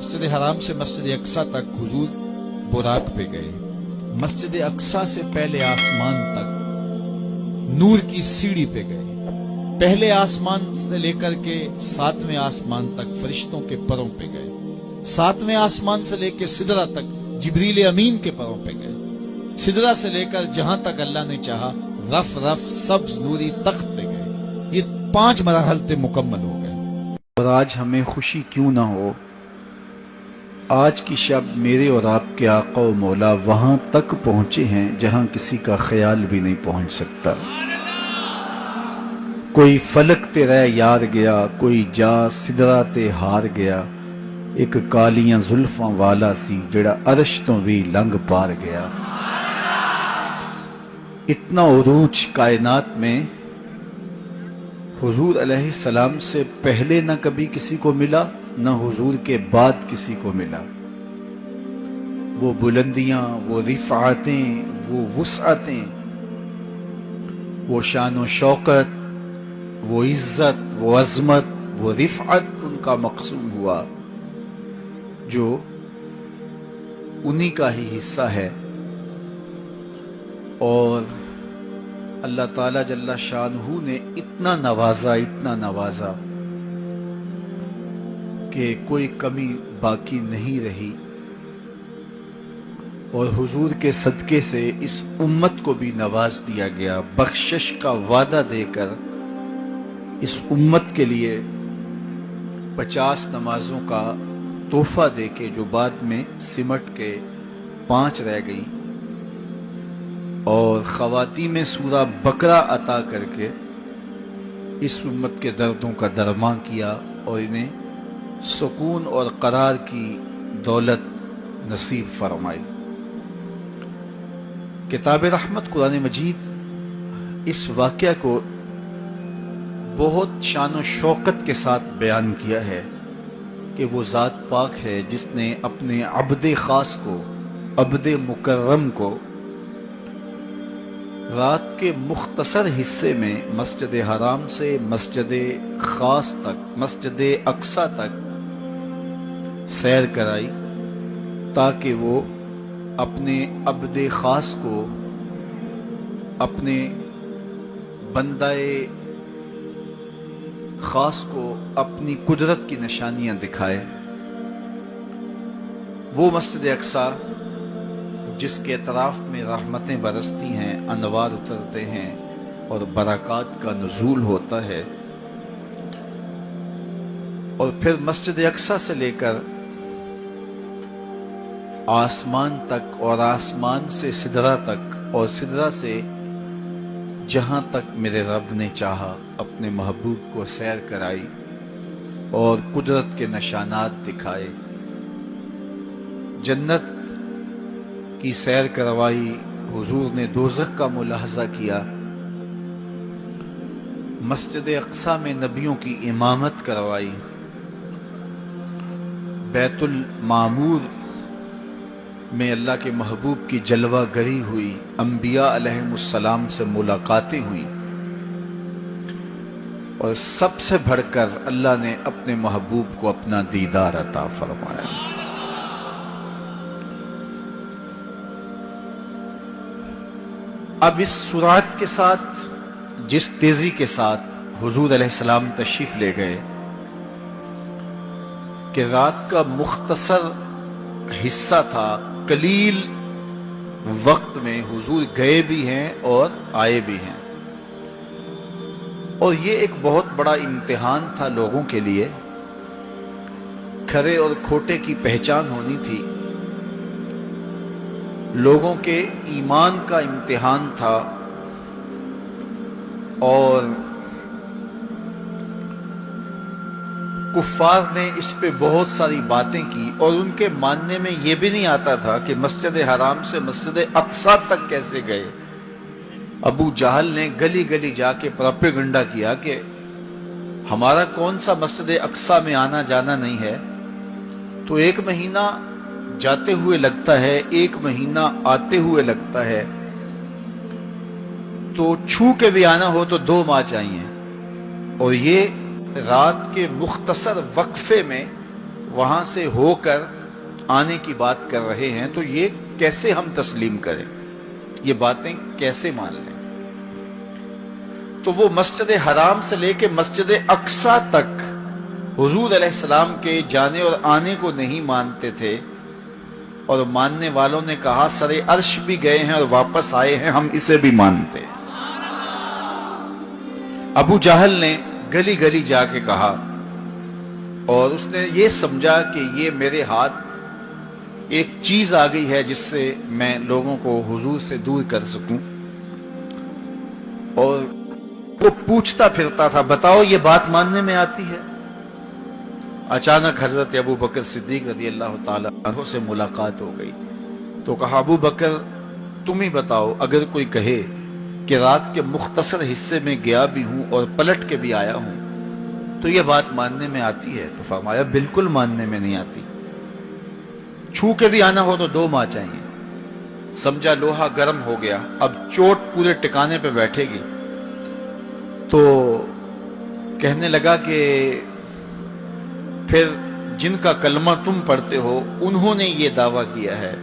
مسجد حرام سے مسجد اقصی تک حضور براق پہ گئے. مسجد اقصی سے پہلے آسمان تک نور کی سیڑھی پہ گئے. پہلے آسمان سے لے کر کے 7ویں آسمان تک فرشتوں کے پروں پہ گئے. 7ویں آسمان سے لے کے سدرہ تک جبریل امین کے پروں پہ گئے. سدرہ سے لے کر جہاں تک اللہ نے چاہا رف رف سبز نوری تخت پہ گئے. یہ 5 مراحل تے مکمل ہو گئے. اور آج ہمیں خوشی کیوں نہ ہو، آج کی شب میرے اور آپ کے آقا و مولا وہاں تک پہنچے ہیں جہاں کسی کا خیال بھی نہیں پہنچ سکتا. کوئی فلک تے رہ یار گیا، کوئی جا سدرہ تے ہار گیا، ایک کالیاں زلفاں والا سی جڑا عرش تو بھی لنگ پار گیا. اتنا عروج کائنات میں حضور علیہ السلام سے پہلے نہ کبھی کسی کو ملا، نہ حضور کے بعد کسی کو ملا. وہ بلندیاں، وہ رفعتیں، وہ وسعتیں، وہ شان و شوکت، وہ عزت، وہ عظمت، وہ رفعت ان کا مقسوم ہوا جو انہی کا ہی حصہ ہے. اور اللہ تعالیٰ جل شانہ نے اتنا نوازا کہ کوئی کمی باقی نہیں رہی. اور حضور کے صدقے سے اس امت کو بھی نواز دیا گیا، بخشش کا وعدہ دے کر اس امت کے لیے 50 نمازوں کا تحفہ دے کے جو بعد میں سمٹ کے 5 رہ گئیں، اور خواتین میں سورہ بقرہ عطا کر کے اس امت کے دردوں کا درماں کیا اور انہیں سکون اور قرار کی دولت نصیب فرمائی. کتاب رحمت قرآن مجید اس واقعہ کو بہت شان و شوکت کے ساتھ بیان کیا ہے کہ وہ ذات پاک ہے جس نے اپنے عبد خاص کو، عبد مکرم کو رات کے مختصر حصے میں مسجد حرام سے مسجد خاص تک، مسجد اقصی تک سیر کرائی، تاکہ وہ اپنے عبد خاص کو، اپنے بندہ خاص کو اپنی قدرت کی نشانیاں دکھائے. وہ مسجد اقصی جس کے اطراف میں رحمتیں برستی ہیں، انوار اترتے ہیں اور برکات کا نزول ہوتا ہے. اور پھر مسجد اقصی سے لے کر آسمان تک، اور آسمان سے سدرہ تک، اور سدرہ سے جہاں تک میرے رب نے چاہا اپنے محبوب کو سیر کرائی اور قدرت کے نشانات دکھائے. جنت کی سیر کروائی، حضور نے دوزخ کا ملاحظہ کیا، مسجد اقصی میں نبیوں کی امامت کروائی، بیت المعمور میں اللہ کے محبوب کی جلوہ گری ہوئی، انبیاء علیہم السلام سے ملاقاتیں ہوئیں، اور سب سے بڑھ کر اللہ نے اپنے محبوب کو اپنا دیدار عطا فرمایا. اب اس سرعت کے ساتھ، جس تیزی کے ساتھ حضور علیہ السلام تشریف لے گئے کہ رات کا مختصر حصہ تھا، قلیل وقت میں حضور گئے بھی ہیں اور آئے بھی ہیں. اور یہ ایک بہت بڑا امتحان تھا لوگوں کے لیے. کھرے اور کھوٹے کی پہچان ہونی تھی، لوگوں کے ایمان کا امتحان تھا، اور کفار نے اس پہ بہت ساری باتیں کی، اور ان کے ماننے میں یہ بھی نہیں آتا تھا کہ مسجد حرام سے مسجد اقصی تک کیسے گئے. ابو جہل نے گلی گلی جا کے پروپیگنڈا کیا کہ ہمارا کون سا مسجد اقصی میں آنا جانا نہیں ہے. تو 1 مہینہ جاتے ہوئے لگتا ہے، 1 مہینہ آتے ہوئے لگتا ہے، تو چھو کے بھی آنا ہو تو 2 ماہ چاہیے. اور یہ رات کے مختصر وقفے میں وہاں سے ہو کر آنے کی بات کر رہے ہیں، تو یہ کیسے ہم تسلیم کریں، یہ باتیں کیسے مان لیں؟ تو وہ مسجد حرام سے لے کے مسجد اقصی تک حضور علیہ السلام کے جانے اور آنے کو نہیں مانتے تھے، اور ماننے والوں نے کہا سر عرش بھی گئے ہیں اور واپس آئے ہیں، ہم اسے بھی مانتے ہیں۔ ابو جہل نے گلی گلی جا کے کہا، اور اس نے یہ سمجھا کہ یہ میرے ہاتھ ایک چیز آ گئی ہے جس سے میں لوگوں کو حضور سے دور کر سکوں، اور وہ پوچھتا پھرتا تھا بتاؤ یہ بات ماننے میں آتی ہے؟ اچانک حضرت ابو بکر صدیق رضی اللہ تعالی عنہ سے ملاقات ہو گئی، تو کہا ابو بکر تم ہی بتاؤ، اگر کوئی کہے کہ رات کے مختصر حصے میں گیا بھی ہوں اور پلٹ کے بھی آیا ہوں تو یہ بات ماننے میں آتی ہے؟ تو فرمایا بالکل ماننے میں نہیں آتی، چھو کے بھی آنا ہو تو 2 ماہ چاہیے۔ سمجھا لوہا گرم ہو گیا، اب چوٹ پورے ٹکانے پہ بیٹھے گی، تو کہنے لگا کہ پھر جن کا کلمہ تم پڑھتے ہو انہوں نے یہ دعویٰ کیا ہے۔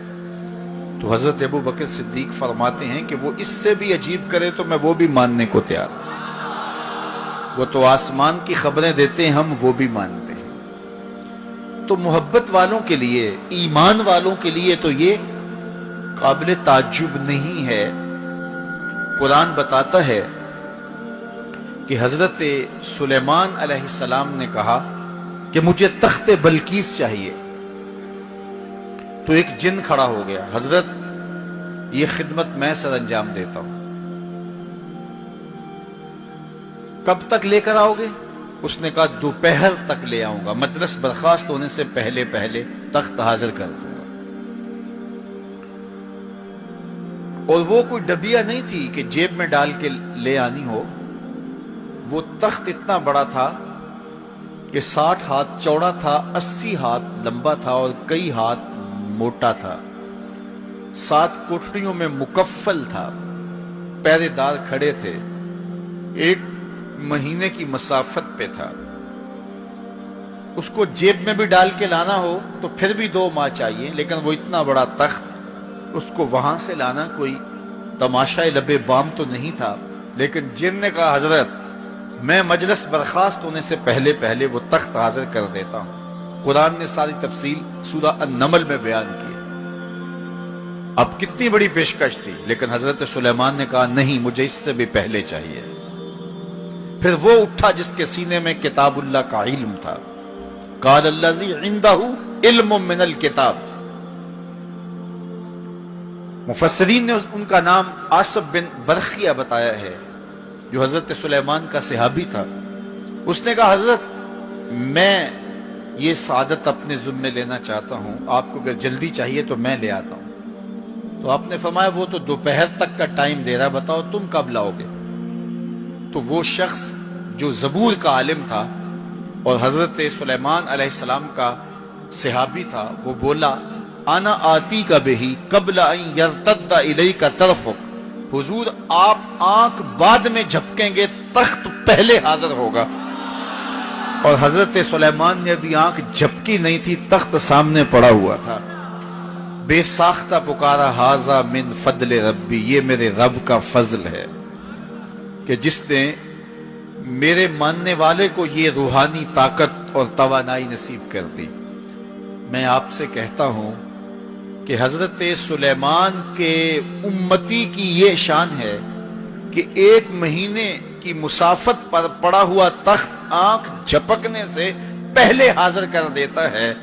تو حضرت ابو بکر صدیق فرماتے ہیں کہ وہ اس سے بھی عجیب کرے تو میں وہ بھی ماننے کو تیار ہوں، وہ تو آسمان کی خبریں دیتے ہیں، ہم وہ بھی مانتے ہیں۔ تو محبت والوں کے لیے، ایمان والوں کے لیے تو یہ قابل تعجب نہیں ہے۔ قرآن بتاتا ہے کہ حضرت سلیمان علیہ السلام نے کہا کہ مجھے تخت بلقیس چاہیے، تو ایک جن کھڑا ہو گیا، حضرت یہ خدمت میں سر انجام دیتا ہوں، کب تک لے کر آؤ گے؟ اس نے کہا دوپہر تک لے آؤں گا، مجلس برخاست ہونے سے پہلے پہلے تخت حاضر کر دوں گا۔ اور وہ کوئی ڈبیا نہیں تھی کہ جیب میں ڈال کے لے آنی ہو، وہ تخت اتنا بڑا تھا کہ 60 ہاتھ چوڑا تھا، 80 ہاتھ لمبا تھا اور کئی ہاتھ موٹا تھا، 7 کوٹھریوں میں مکفل تھا، پہرے دار کھڑے تھے، 1 مہینے کی مسافت پہ تھا۔ اس کو جیب میں بھی ڈال کے لانا ہو تو پھر بھی 2 ماہ چاہیے، لیکن وہ اتنا بڑا تخت، اس کو وہاں سے لانا کوئی تماشا لبے بام تو نہیں تھا۔ لیکن جن نے کہا حضرت میں مجلس برخاست ہونے سے پہلے پہلے وہ تخت حاضر کر دیتا ہوں۔ قرآن نے ساری تفصیل سورہ النمل میں بیان کی۔ اب کتنی بڑی پیشکش تھی، لیکن حضرت سلیمان نے کہا نہیں، مجھے اس سے بھی پہلے چاہیے۔ پھر وہ اٹھا جس کے سینے میں کتاب اللہ کا علم تھا، قال الذی عندہ علم من الکتاب۔ مفسرین نے ان کا نام آصف بن برخیہ بتایا ہے، جو حضرت سلیمان کا صحابی تھا۔ اس نے کہا حضرت میں یہ سعادت اپنے ذمے لینا چاہتا ہوں، آپ کو اگر جلدی چاہیے تو میں لے آتا ہوں۔ تو آپ نے فرمایا وہ تو دوپہر تک کا ٹائم دے رہا، بتاؤ تم کب لاؤ گے؟ تو وہ شخص جو زبور کا عالم تھا اور حضرت سلیمان علیہ السلام کا صحابی تھا، وہ بولا انا آتی کا بہی قبل ان یرتد الیک طرفک، حضور آپ آنکھ بعد میں جھپکیں گے، تخت پہلے حاضر ہوگا۔ اور حضرت سلیمان نے ابھی آنکھ جھپکی نہیں تھی، تخت سامنے پڑا ہوا تھا۔ بے ساختہ پکارا ھذا من فضل ربی، یہ میرے رب کا فضل ہے کہ جس نے میرے ماننے والے کو یہ روحانی طاقت اور توانائی نصیب کر دی۔ میں آپ سے کہتا ہوں کہ حضرت سلیمان کے امتی کی یہ شان ہے کہ 1 مہینے کی مسافت پر پڑا ہوا تخت آنکھ جھپکنے سے پہلے حاضر کر دیتا ہے،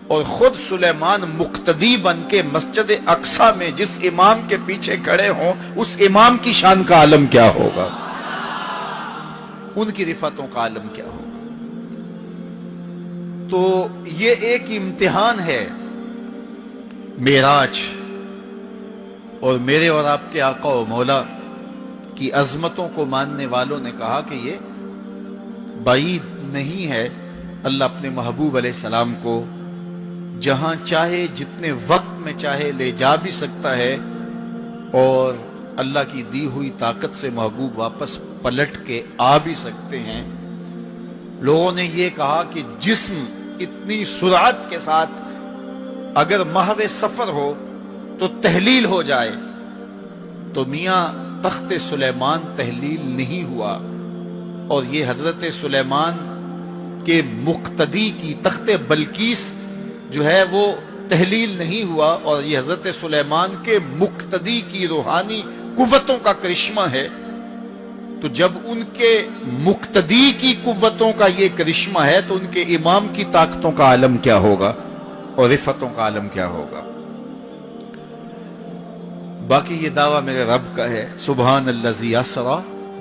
اور خود سلیمان مقتدی بن کے مسجد اقصی میں جس امام کے پیچھے کھڑے ہوں، اس امام کی شان کا عالم کیا ہوگا، ان کی رفعتوں کا عالم کیا ہوگا۔ تو یہ ایک امتحان ہے معراج، اور میرے اور آپ کے آقا و مولا کی عظمتوں کو ماننے والوں نے کہا کہ یہ بعید نہیں ہے، اللہ اپنے محبوب علیہ السلام کو جہاں چاہے جتنے وقت میں چاہے لے جا بھی سکتا ہے، اور اللہ کی دی ہوئی طاقت سے محبوب واپس پلٹ کے آ بھی سکتے ہیں۔ لوگوں نے یہ کہا کہ جسم اتنی سرعت کے ساتھ اگر محو سفر ہو تو تحلیل ہو جائے، تو میاں تخت سلیمان تحلیل نہیں ہوا، اور یہ حضرت سلیمان کے مقتدی کی تخت بلقیس جو ہے وہ تحلیل نہیں ہوا، اور یہ حضرت سلیمان کے مقتدی کی روحانی قوتوں کا کرشمہ ہے۔ تو جب ان کے مقتدی کی قوتوں کا یہ کرشمہ ہے تو ان کے امام کی طاقتوں کا عالم کیا ہوگا اور رفتوں کا عالم کیا ہوگا۔ باقی یہ دعویٰ میرے رب کا ہے، سبحان الذی اسری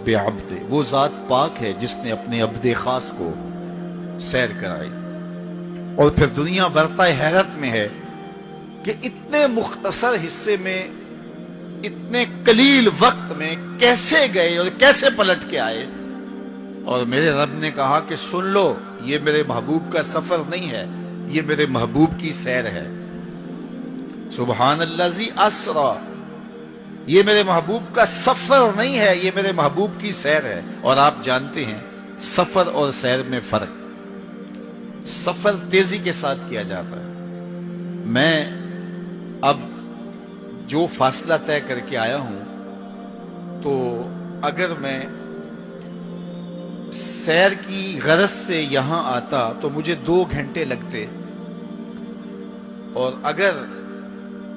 بعبد، وہ ذات پاک ہے جس نے اپنے عبد خاص کو سیر کرائی۔ اور پھر دنیا ورطہ حیرت میں ہے کہ اتنے مختصر حصے میں، اتنے قلیل وقت میں کیسے گئے اور کیسے پلٹ کے آئے۔ اور میرے رب نے کہا کہ سن لو، یہ میرے محبوب کا سفر نہیں ہے، یہ میرے محبوب کی سیر ہے۔ سبحان الذی اسری، یہ میرے محبوب کا سفر نہیں ہے، یہ میرے محبوب کی سیر ہے۔ اور آپ جانتے ہیں سفر اور سیر میں فرق، سفر تیزی کے ساتھ کیا جاتا ہے۔ میں اب جو فاصلہ طے کر کے آیا ہوں، تو اگر میں سیر کی غرض سے یہاں آتا تو مجھے 2 گھنٹے لگتے، اور اگر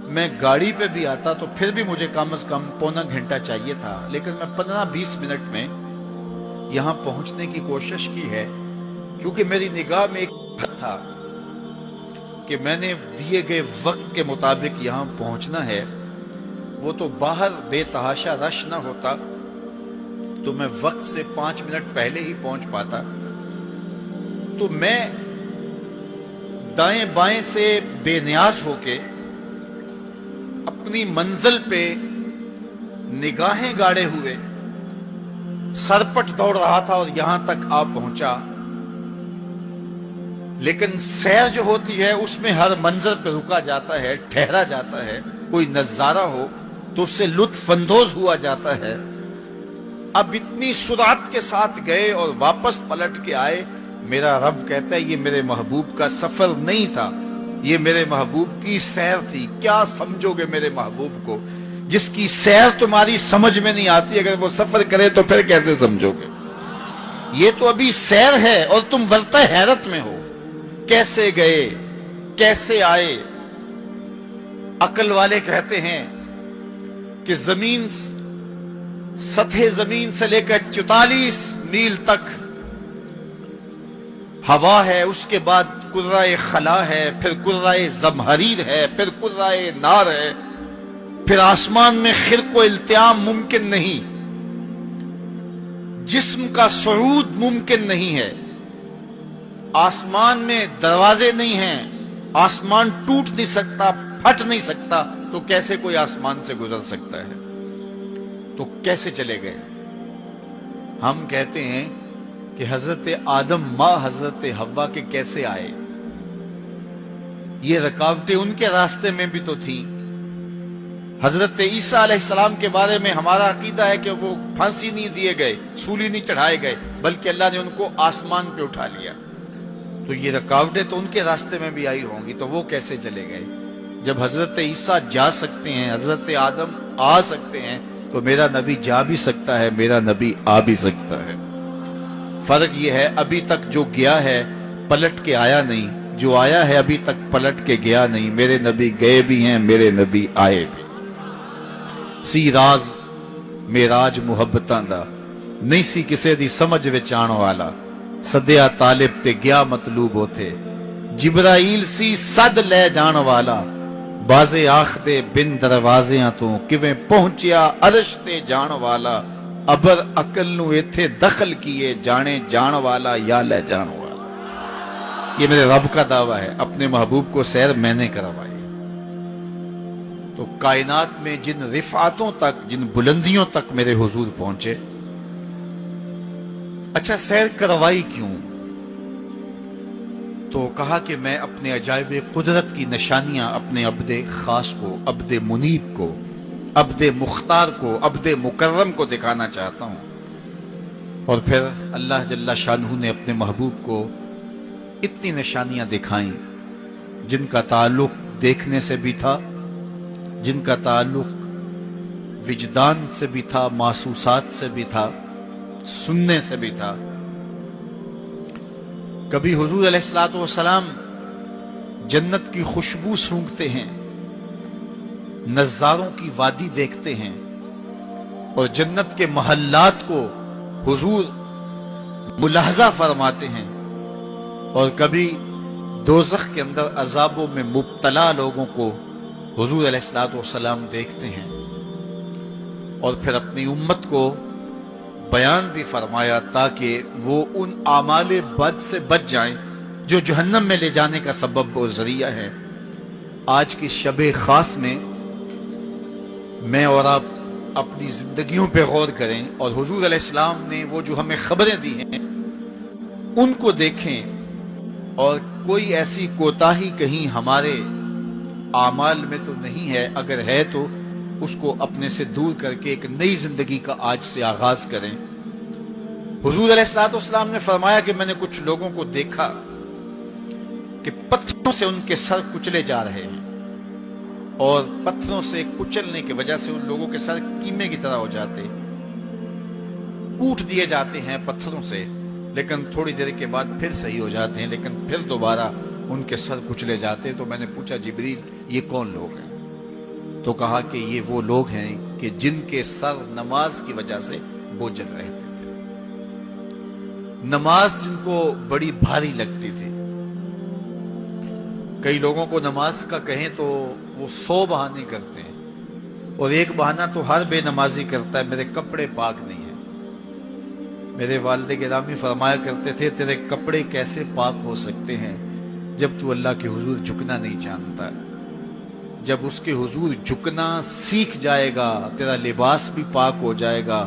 میں گاڑی پہ بھی آتا تو پھر بھی مجھے کم از کم پونا گھنٹہ چاہیے تھا، لیکن میں 15-20 منٹ میں یہاں پہنچنے کی کوشش کی ہے، کیونکہ میری نگاہ میں ایک تھا کہ میں نے دیے گئے وقت کے مطابق یہاں پہنچنا ہے۔ وہ تو باہر بے تحاشا رش نہ ہوتا تو میں وقت سے 5 منٹ پہلے ہی پہنچ پاتا۔ تو میں دائیں بائیں سے بے نیاز ہو کے اپنی منزل پہ نگاہیں گاڑے ہوئے سرپٹ دوڑ رہا تھا، اور یہاں تک آ پہنچا۔ لیکن سیر جو ہوتی ہے اس میں ہر منظر پہ رکا جاتا ہے، ٹھہرا جاتا ہے، کوئی نظارہ ہو تو اس سے لطف اندوز ہوا جاتا ہے۔ اب اتنی سرعت کے ساتھ گئے اور واپس پلٹ کے آئے، میرا رب کہتا ہے یہ میرے محبوب کا سفر نہیں تھا، یہ میرے محبوب کی سیر تھی۔ کیا سمجھو گے میرے محبوب کو جس کی سیر تمہاری سمجھ میں نہیں آتی؟ اگر وہ سفر کرے تو پھر کیسے سمجھو گے؟ یہ تو ابھی سیر ہے اور تم ورطہ حیرت میں ہو، کیسے گئے کیسے آئے۔ عقل والے کہتے ہیں کہ زمین، سطح زمین سے لے کر 44 میل تک ہوا ہے، اس کے بعد کرۂ خلا ہے، پھر کرۂ زمہریر ہے، پھر کرۂ نار ہے، پھر آسمان میں خرق و التیام ممکن نہیں، جسم کا صعود ممکن نہیں ہے، آسمان میں دروازے نہیں ہیں، آسمان ٹوٹ نہیں سکتا، پھٹ نہیں سکتا، تو کیسے کوئی آسمان سے گزر سکتا ہے؟ تو کیسے چلے گئے؟ ہم کہتے ہیں کہ حضرت آدم ماں حضرت حوا کے کیسے آئے؟ یہ رکاوٹیں ان کے راستے میں بھی تو تھیں۔ حضرت عیسیٰ علیہ السلام کے بارے میں ہمارا عقیدہ ہے کہ وہ پھانسی نہیں دیے گئے، سولی نہیں چڑھائے گئے، بلکہ اللہ نے ان کو آسمان پہ اٹھا لیا۔ تو یہ رکاوٹیں تو ان کے راستے میں بھی آئی ہوں گی، تو وہ کیسے چلے گئے؟ جب حضرت عیسیٰ جا سکتے ہیں، حضرت آدم آ سکتے ہیں، تو میرا نبی جا بھی سکتا ہے، میرا نبی آ بھی سکتا ہے۔ فرق یہ ہے ابھی تک جو گیا ہے پلٹ کے آیا نہیں، جو آیا ہے ابھی تک پلٹ کے گیا نہیں۔ میرے نبی گئے بھی ہیں، میرے نبی آئے بھی۔ سی راز میراج محبتاں دا نہیں سی کسے دی سمجھ وچ آن والا، سدیا طالب تے گیا مطلوب ہوتے، جبرائیل سی صد لے جان والا، بازے آخ دے بن دروازیاں تو کیویں پہنچیا عرش تے جان والا، ابر عقل نو ایتھے دخل کیے، جانے جان والا یا لے جان والا۔ یہ میرے رب کا دعویٰ ہے، اپنے محبوب کو سیر میں نے کروائی۔ تو کائنات میں جن رفعتوں تک، جن بلندیوں تک میرے حضور پہنچے، اچھا سیر کروائی کیوں؟ تو کہا کہ میں اپنے عجائب قدرت کی نشانیاں اپنے عبد خاص کو، عبد منیب کو، عبد مختار کو، عبد مکرم کو دکھانا چاہتا ہوں۔ اور پھر اللہ جل شانہ نے اپنے محبوب کو اتنی نشانیاں دکھائیں جن کا تعلق دیکھنے سے بھی تھا، جن کا تعلق وجدان سے بھی تھا، محسوسات سے بھی تھا، سننے سے بھی تھا۔ کبھی حضور علیہ الصلوۃ والسلام جنت کی خوشبو سونگھتے ہیں، نظاروں کی وادی دیکھتے ہیں، اور جنت کے محلات کو حضور ملاحظہ فرماتے ہیں، اور کبھی دوزخ کے اندر عذابوں میں مبتلا لوگوں کو حضور علیہ الصلوۃ والسلام دیکھتے ہیں، اور پھر اپنی امت کو بیان بھی فرمایا تاکہ وہ ان اعمال بد سے بچ جائیں جو جہنم میں لے جانے کا سبب اور ذریعہ ہے۔ آج کی شب خاص میں میں اور آپ اپنی زندگیوں پہ غور کریں اور حضور علیہ السلام نے وہ جو ہمیں خبریں دی ہیں ان کو دیکھیں، اور کوئی ایسی کوتاہی کہیں ہمارے اعمال میں تو نہیں ہے، اگر ہے تو اس کو اپنے سے دور کر کے ایک نئی زندگی کا آج سے آغاز کریں۔ حضور علیہ الصلوۃ والسلام نے فرمایا کہ میں نے کچھ لوگوں کو دیکھا کہ پتھروں سے ان کے سر کچلے جا رہے ہیں، اور پتھروں سے کچلنے کی وجہ سے ان لوگوں کے سر کیمے کی طرح ہو جاتے، کوٹ دیے جاتے ہیں پتھروں سے، لیکن تھوڑی دیر کے بعد پھر صحیح ہو جاتے ہیں، لیکن پھر دوبارہ ان کے سر کچلے جاتے۔ تو میں نے پوچھا جبریل یہ کون لوگ ہیں؟ تو کہا کہ یہ وہ لوگ ہیں کہ جن کے سر نماز کی وجہ سے بوجھل رہتے تھے، نماز جن کو بڑی بھاری لگتی تھی۔ کئی لوگوں کو نماز کا کہیں تو وہ 100 بہانے کرتے ہیں، اور ایک بہانہ تو ہر بے نمازی کرتا ہے، میرے کپڑے پاک نہیں ہیں۔ میرے والد گرامی فرمایا کرتے تھے تیرے کپڑے کیسے پاک ہو سکتے ہیں جب تو اللہ کے حضور جھکنا نہیں جانتا؟ جب اس کے حضور جھکنا سیکھ جائے گا تیرا لباس بھی پاک ہو جائے گا،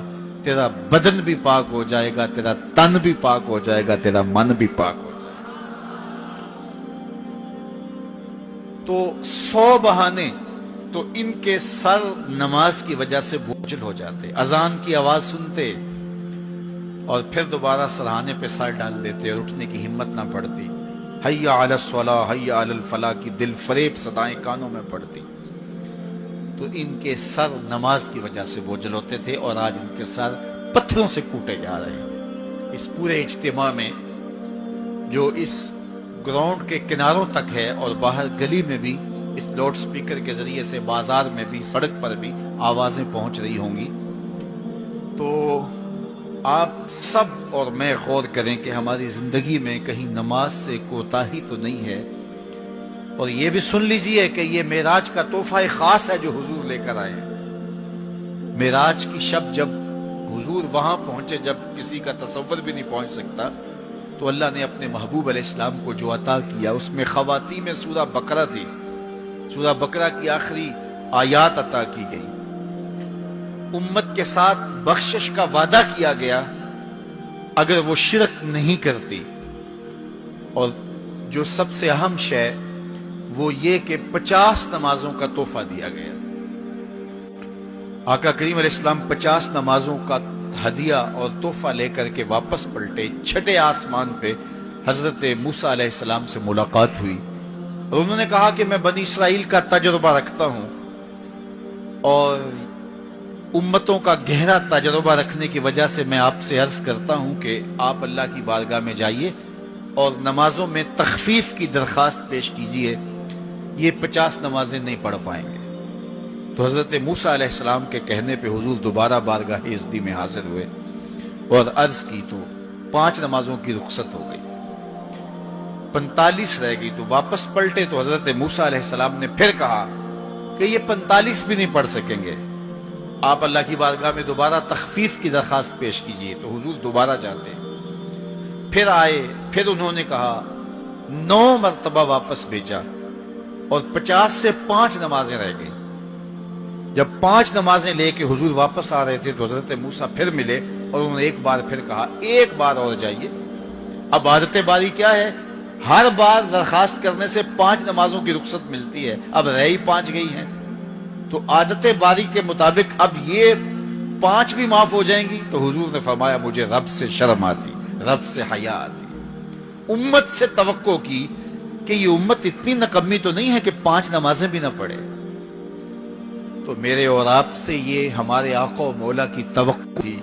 تیرا بدن بھی پاک ہو جائے گا، تیرا تن بھی پاک ہو جائے گا، تیرا من بھی پاک ہو جائے گا۔ تو 100 بہانے تو ان کے سر نماز کی وجہ سے بوجھل ہو جاتے، اذان کی آواز سنتے اور پھر دوبارہ سرہانے پہ سر ڈال دیتے اور اٹھنے کی ہمت نہ پڑتی، حیا علی الصلاۃ حیا علی الفلاح کی دل فریب صدائیں کانوں میں پڑتی۔ تو ان کے سر نماز کی وجہ سے بوجھل ہوتے تھے، اور آج ان کے سر پتھروں سے کوٹے جا رہے ہیں۔ اس پورے اجتماع میں جو اس گراؤنڈ کے کناروں تک ہے اور باہر گلی میں بھی اس لاؤڈ سپیکر کے ذریعے سے بازار میں بھی سڑک پر بھی آوازیں پہنچ رہی ہوں گی، تو آپ سب اور میں غور کریں کہ ہماری زندگی میں کہیں نماز سے کوتاہی تو نہیں ہے، اور یہ بھی سن لیجئے کہ یہ معراج کا تحفہ خاص ہے جو حضور لے کر آئے ہیں۔ معراج کی شب جب حضور وہاں پہنچے، جب کسی کا تصور بھی نہیں پہنچ سکتا، تو اللہ نے اپنے محبوب علیہ السلام کو جو عطا کیا اس میں خواتین میں سورہ بقرہ تھی، سورہ بقرہ کی آخری آیات عطا کی گئی، امت کے ساتھ بخشش کا وعدہ کیا گیا اگر وہ شرک نہیں کرتی، اور جو سب سے اہم شے وہ یہ کہ 50 نمازوں کا تحفہ دیا گیا۔ آقا کریم علیہ السلام 50 نمازوں کا ہدیہ اور تحفہ لے کر کے واپس پلٹے، چھٹے آسمان پہ حضرت موسیٰ علیہ السلام سے ملاقات ہوئی، اور انہوں نے کہا کہ میں بنی اسرائیل کا تجربہ رکھتا ہوں، اور امتوں کا گہرا تجربہ رکھنے کی وجہ سے میں آپ سے عرض کرتا ہوں کہ آپ اللہ کی بارگاہ میں جائیے اور نمازوں میں تخفیف کی درخواست پیش کیجیے، یہ 50 نمازیں نہیں پڑھ پائیں گے۔ تو حضرت موسیٰ علیہ السلام کے کہنے پہ حضور دوبارہ بارگاہ عزدی میں حاضر ہوئے اور عرض کی، تو 5 نمازوں کی رخصت ہو گئی، 45 رہ گئی، تو واپس پلٹے تو حضرت موسیٰ علیہ السلام نے پھر کہا کہ یہ 45 بھی نہیں پڑھ سکیں گے، آپ اللہ کی بارگاہ میں دوبارہ تخفیف کی درخواست پیش کیجیے۔ تو حضور دوبارہ جاتے، پھر آئے، پھر انہوں نے کہا، 9 مرتبہ واپس بھیجا، اور 50 سے 5 نمازیں رہ گئی۔ جب 5 نمازیں لے کے حضور واپس آ رہے تھے تو حضرت موسیٰ پھر ملے، اور انہوں نے ایک بار پھر کہا ایک بار اور جائیے۔ اب عادت باری کیا ہے، ہر بار درخواست کرنے سے 5 نمازوں کی رخصت ملتی ہے، اب رہ ہی 5 گئی ہیں، تو عادت باری کے مطابق اب یہ 5 بھی معاف ہو جائیں گی۔ تو حضور نے فرمایا مجھے رب سے شرم آتی، رب سے حیا آتی، امت سے توقع کی کہ یہ امت اتنی نکمی تو نہیں ہے کہ 5 نمازیں بھی نہ پڑھے. تو میرے اور آپ سے یہ ہمارے آقا و مولا کی توقع تھی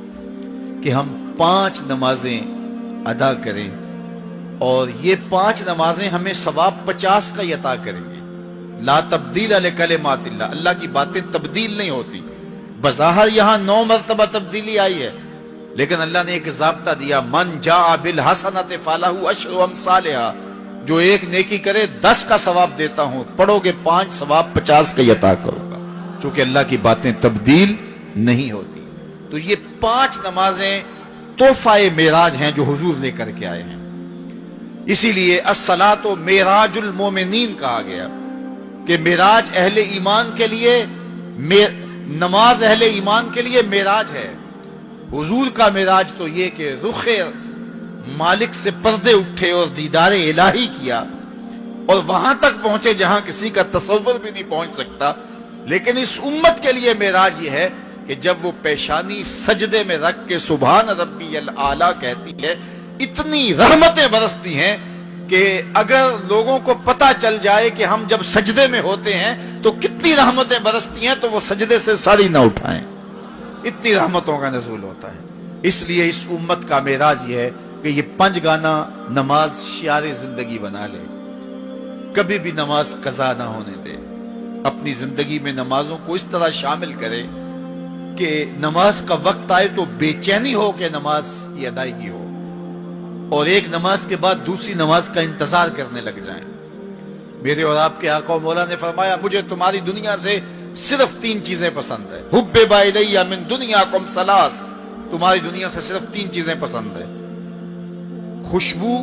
کہ ہم 5 نمازیں ادا کریں، اور یہ 5 نمازیں ہمیں ثواب 50 کا عطا کریں گے. لا تبدیل لکلمات اللہ، اللہ کی باتیں تبدیل نہیں ہوتی. بظاہر یہاں 9 مرتبہ تبدیلی آئی ہے، لیکن اللہ نے ایک ضابطہ دیا، من جاء بالحسنۃ فلہ عشر امثالھا، جو ایک نیکی کرے 10 کا ثواب دیتا ہوں، پڑھو گے 5 ثواب 50 کا عطا کروں گا، چونکہ اللہ کی باتیں تبدیل نہیں ہوتی. تو یہ 5 نمازیں تحفہ معراج ہیں جو حضور لے کر کے آئے ہیں. اسی لیے الصلاۃ معراج المومنین کہا گیا کہ معراج اہل ایمان کے لیے، نماز اہل ایمان کے لیے معراج ہے. حضور کا معراج تو یہ کہ رخ مالک سے پردے اٹھے اور دیدار الہی کیا، اور وہاں تک پہنچے جہاں کسی کا تصور بھی نہیں پہنچ سکتا. لیکن اس امت کے لیے معراج یہ ہے کہ جب وہ پیشانی سجدے میں رکھ کے سبحان ربی الاعلیٰ کہتی ہے، اتنی رحمتیں برستی ہیں کہ اگر لوگوں کو پتا چل جائے کہ ہم جب سجدے میں ہوتے ہیں تو کتنی رحمتیں برستی ہیں تو وہ سجدے سے ساری نہ اٹھائیں. اتنی رحمتوں کا نزول ہوتا ہے. اس لیے اس امت کا معراج یہ ہے کہ یہ 5 گانا نماز شعار زندگی بنا لے، کبھی بھی نماز قضا نہ ہونے دے. اپنی زندگی میں نمازوں کو اس طرح شامل کرے کہ نماز کا وقت آئے تو بے چینی ہو کہ نماز کی ادائیگی ہو، اور ایک نماز کے بعد دوسری نماز کا انتظار کرنے لگ جائیں. میرے اور آپ کے آقا و مولا نے فرمایا، مجھے تمہاری دنیا سے صرف 3 چیزیں پسند ہے. حبب الی من دنیاکم ثلاث، تمہاری دنیا سے صرف 3 چیزیں پسند ہے: خوشبو،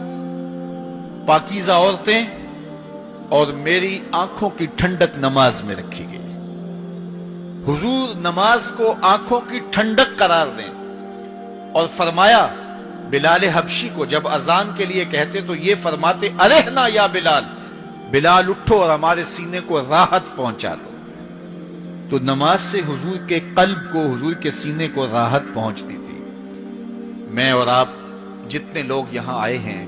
پاکیزہ عورتیں، اور میری آنکھوں کی ٹھنڈک نماز میں رکھی گئی. حضور نماز کو آنکھوں کی ٹھنڈک قرار دیں، اور فرمایا بلال حبشی کو جب اذان کے لیے کہتے تو یہ فرماتے، ارحنا یا بلال، بلال اٹھو اور ہمارے سینے کو راحت پہنچا دو. تو نماز سے حضور کے قلب کو، حضور کے سینے کو راحت پہنچتی تھی. میں اور آپ جتنے لوگ یہاں آئے ہیں،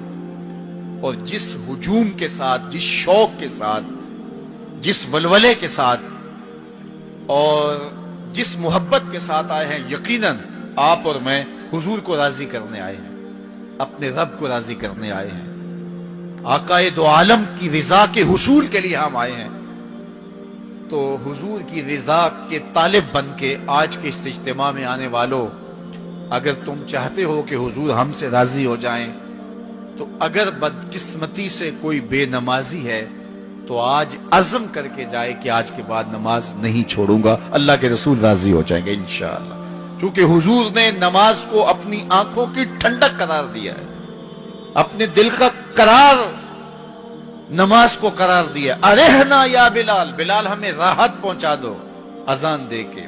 اور جس ہجوم کے ساتھ، جس شوق کے ساتھ، جس ولولے کے ساتھ اور جس محبت کے ساتھ آئے ہیں، یقیناً آپ اور میں حضور کو راضی کرنے آئے ہیں، اپنے رب کو راضی کرنے آئے ہیں، آقا دو عالم کی رضا کے حصول کے لیے ہم آئے ہیں. تو حضور کی رضا کے طالب بن کے آج کے اس اجتماع میں آنے والوں، اگر تم چاہتے ہو کہ حضور ہم سے راضی ہو جائیں، تو اگر بدقسمتی سے کوئی بے نمازی ہے تو آج عزم کر کے جائے کہ آج کے بعد نماز نہیں چھوڑوں گا، اللہ کے رسول راضی ہو جائیں گے انشاءاللہ. چونکہ حضور نے نماز کو اپنی آنکھوں کی ٹھنڈک قرار دیا ہے، اپنے دل کا قرار نماز کو قرار دیا. ارحنا یا بلال، بلال ہمیں راحت پہنچا دو اذان دے کے.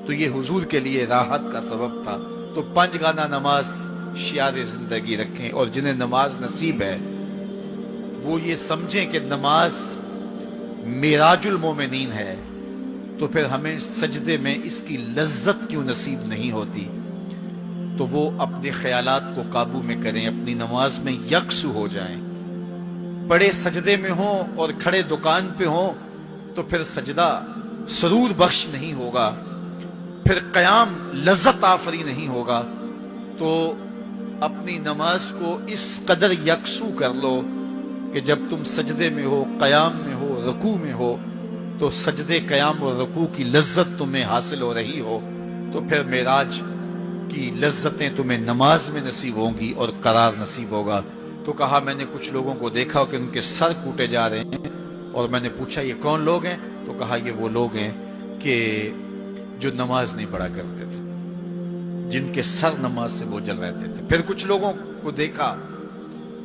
تو یہ حضور کے لیے راحت کا سبب تھا. تو 5 گانا نماز شعار زندگی رکھیں، اور جنہیں نماز نصیب ہے وہ یہ سمجھیں کہ نماز معراج المومنین ہے، تو پھر ہمیں سجدے میں اس کی لذت کیوں نصیب نہیں ہوتی. تو وہ اپنے خیالات کو قابو میں کریں، اپنی نماز میں یکسو ہو جائیں. پڑے سجدے میں ہوں اور کھڑے دکان پہ ہوں تو پھر سجدہ سرور بخش نہیں ہوگا، پھر قیام لذت آفری نہیں ہوگا. تو اپنی نماز کو اس قدر یکسو کر لو کہ جب تم سجدے میں ہو، قیام میں ہو، رکوع میں ہو، تو سجدے، قیام اور رکوع کی لذت تمہیں حاصل ہو رہی ہو، تو پھر معراج کی لذتیں تمہیں نماز میں نصیب ہوں گی اور قرار نصیب ہوگا. تو کہا میں نے کچھ لوگوں کو دیکھا کہ ان کے سر کوٹے جا رہے ہیں، اور میں نے پوچھا یہ کون لوگ ہیں؟ تو کہا یہ وہ لوگ ہیں کہ جو نماز نہیں پڑھا کرتے تھے، جن کے سر نماز سے بوجھل رہتے تھے. پھر کچھ لوگوں کو دیکھا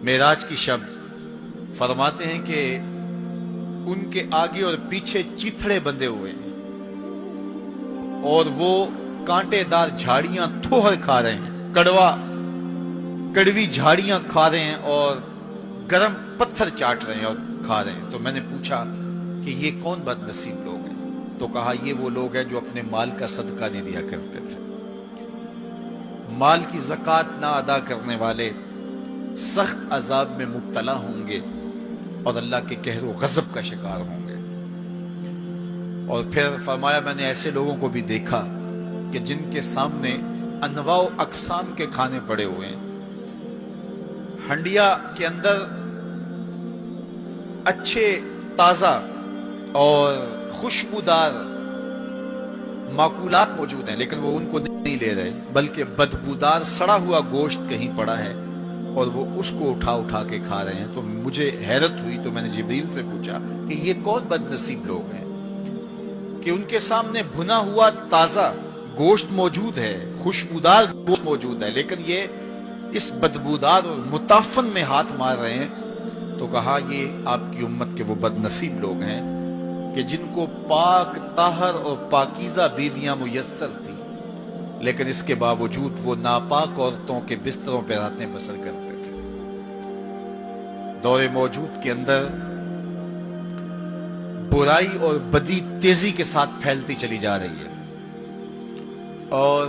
معراج کی شب، فرماتے ہیں کہ ان کے آگے اور پیچھے چیتھڑے بندھے ہوئے ہیں، اور وہ کانٹے دار جھاڑیاں تھوہر کھا رہے ہیں، کڑوی جھاڑیاں کھا رہے ہیں، اور گرم پتھر چاٹ رہے ہیں اور کھا رہے ہیں. تو میں نے پوچھا کہ یہ کون بد نصیب لوگ ہیں؟ تو کہا یہ وہ لوگ ہیں جو اپنے مال کا صدقہ نہیں دیا کرتے تھے، مال کی زکوٰۃ نہ ادا کرنے والے، سخت عذاب میں مبتلا ہوں گے اور اللہ کے قہر و غضب کا شکار ہوں گے۔ اور پھر فرمایا میں نے ایسے لوگوں کو بھی دیکھا کہ جن کے سامنے انواع و اقسام کے کھانے پڑے ہوئے ہیں، ہنڈیا کے اندر اچھے تازہ اور خوشبودار معقولات موجود ہیں، لیکن وہ ان کو نہیں لے رہے، بلکہ بدبودار سڑا ہوا گوشت کہیں پڑا ہے اور وہ اس کو اٹھا اٹھا کے کھا رہے ہیں۔ تو مجھے حیرت ہوئی، تو میں نے جبریل سے پوچھا کہ یہ کون بد نصیب لوگ ہیں کہ ان کے سامنے بھنا ہوا تازہ گوشت موجود ہے، خوشبودار گوشت موجود ہے، لیکن یہ اس بدبودار اور متعفن میں ہاتھ مار رہے ہیں۔ تو کہا یہ آپ کی امت کے وہ بد نصیب لوگ ہیں کہ جن کو پاک طاہر اور پاکیزہ بیویاں میسر تھی، لیکن اس کے باوجود وہ ناپاک عورتوں کے بستروں پہ راتیں بسر کرتے تھے۔ دور موجود کے اندر برائی اور بدی تیزی کے ساتھ پھیلتی چلی جا رہی ہے، اور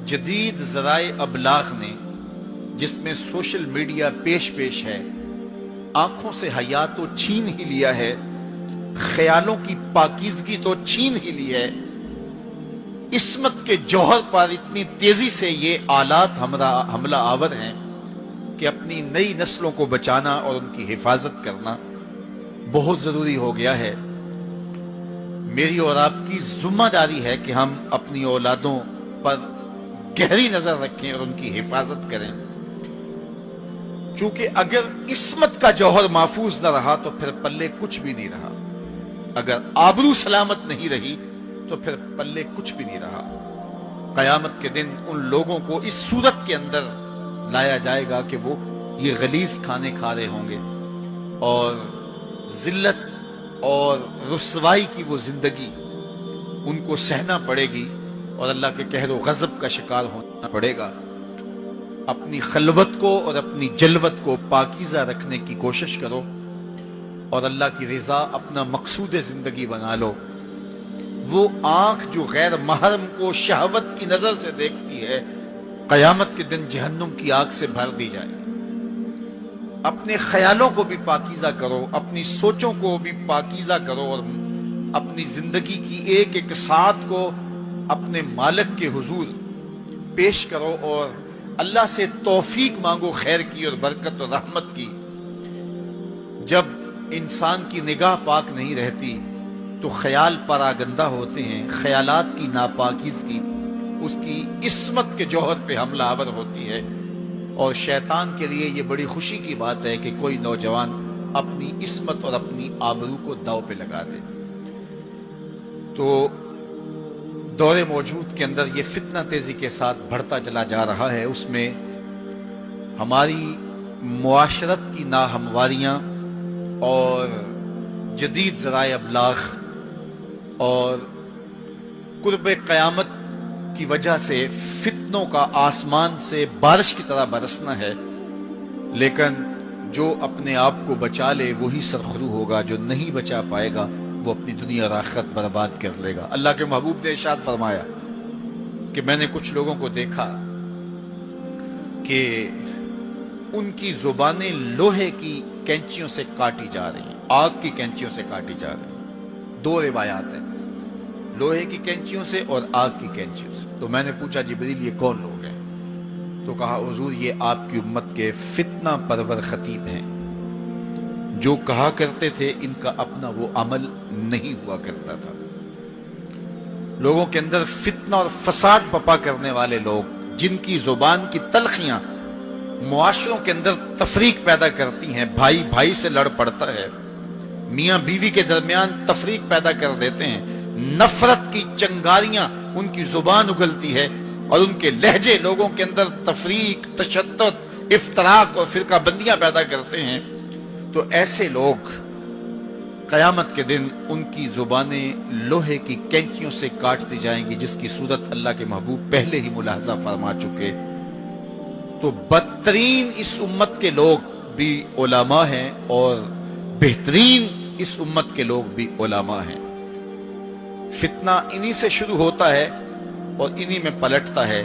جدید ذرائع ابلاغ نے، جس میں سوشل میڈیا پیش ہے، آنکھوں سے حیا تو چھین ہی لیا ہے، خیالوں کی پاکیزگی تو چھین ہی لی ہے، عصمت کے جوہر پر اتنی تیزی سے یہ آلات حملہ آور ہیں کہ اپنی نئی نسلوں کو بچانا اور ان کی حفاظت کرنا بہت ضروری ہو گیا ہے۔ میری اور آپ کی ذمہ داری ہے کہ ہم اپنی اولادوں پر گہری نظر رکھیں اور ان کی حفاظت کریں، چونکہ اگر عصمت کا جوہر محفوظ نہ رہا تو پھر پلے کچھ بھی نہیں رہا، اگر آبرو سلامت نہیں رہی تو پھر پلے کچھ بھی نہیں رہا۔ قیامت کے دن ان لوگوں کو اس صورت کے اندر لایا جائے گا کہ وہ یہ غلیظ کھانے کھا رہے ہوں گے، اور ذلت اور رسوائی کی وہ زندگی ان کو سہنا پڑے گی، اور اللہ کے قہر و غضب کا شکار ہونا پڑے گا۔ اپنی خلوت کو اور اپنی جلوت کو پاکیزہ رکھنے کی کوشش کرو، اور اللہ کی رضا اپنا مقصود زندگی بنا لو۔ وہ آنکھ جو غیر محرم کو شہوت کی نظر سے دیکھتی ہے، قیامت کے دن جہنم کی آگ سے بھر دی جائے۔ اپنے خیالوں کو بھی پاکیزہ کرو، اپنی سوچوں کو بھی پاکیزہ کرو، اور اپنی زندگی کی ایک ایک ساتھ کو اپنے مالک کے حضور پیش کرو، اور اللہ سے توفیق مانگو خیر کی اور برکت اور رحمت کی۔ جب انسان کی نگاہ پاک نہیں رہتی تو خیال پراگندہ ہوتے ہیں، خیالات کی ناپاکیزگی اس کی عصمت کے جوہر پہ حملہ آور ہوتی ہے، اور شیطان کے لیے یہ بڑی خوشی کی بات ہے کہ کوئی نوجوان اپنی عصمت اور اپنی آبرو کو داؤ پہ لگا دے۔ تو دور موجود کے اندر یہ فتنہ تیزی کے ساتھ بڑھتا چلا جا رہا ہے، اس میں ہماری معاشرت کی ناہمواریاں اور جدید ذرائع ابلاغ اور قرب قیامت کی وجہ سے فتنوں کا آسمان سے بارش کی طرح برسنا ہے، لیکن جو اپنے آپ کو بچا لے وہی سرخرو ہوگا، جو نہیں بچا پائے گا وہ اپنی دنیا اور آخرت برباد کر لے گا۔ اللہ کے محبوب نے ارشاد فرمایا کہ میں نے کچھ لوگوں کو دیکھا کہ ان کی زبانیں لوہے کی کینچیوں سے کاٹی جا رہی ہیں، آگ کی کینچیوں سے کاٹی جا رہی ہیں۔ دو روایات ہیں، لوہے کی کینچیوں سے اور آگ کی کینچیوں سے۔ تو میں نے پوچھا جبریل یہ کون لوگ ہیں؟ تو کہا حضور یہ آپ کی امت کے فتنہ پرور خطیب ہیں، جو کہا کرتے تھے ان کا اپنا وہ عمل نہیں ہوا کرتا تھا۔ لوگوں کے اندر فتنہ اور فساد بپا کرنے والے لوگ، جن کی زبان کی تلخیاں معاشروں کے اندر تفریق پیدا کرتی ہیں، بھائی بھائی سے لڑ پڑتا ہے، میاں بیوی کے درمیان تفریق پیدا کر دیتے ہیں، نفرت کی چنگاریاں ان کی زبان اگلتی ہے، اور ان کے لہجے لوگوں کے اندر تفریق، تشدد، افتراق اور فرقہ بندیاں پیدا کرتے ہیں۔ تو ایسے لوگ قیامت کے دن ان کی زبانیں لوہے کی کینچیوں سے کاٹ دی جائیں گی، جس کی صورت اللہ کے محبوب پہلے ہی ملاحظہ فرما چکے۔ تو بدترین اس امت کے لوگ بھی علماء ہیں، اور بہترین اس امت کے لوگ بھی علماء ہیں۔ فتنہ انہی سے شروع ہوتا ہے اور انہی میں پلٹتا ہے۔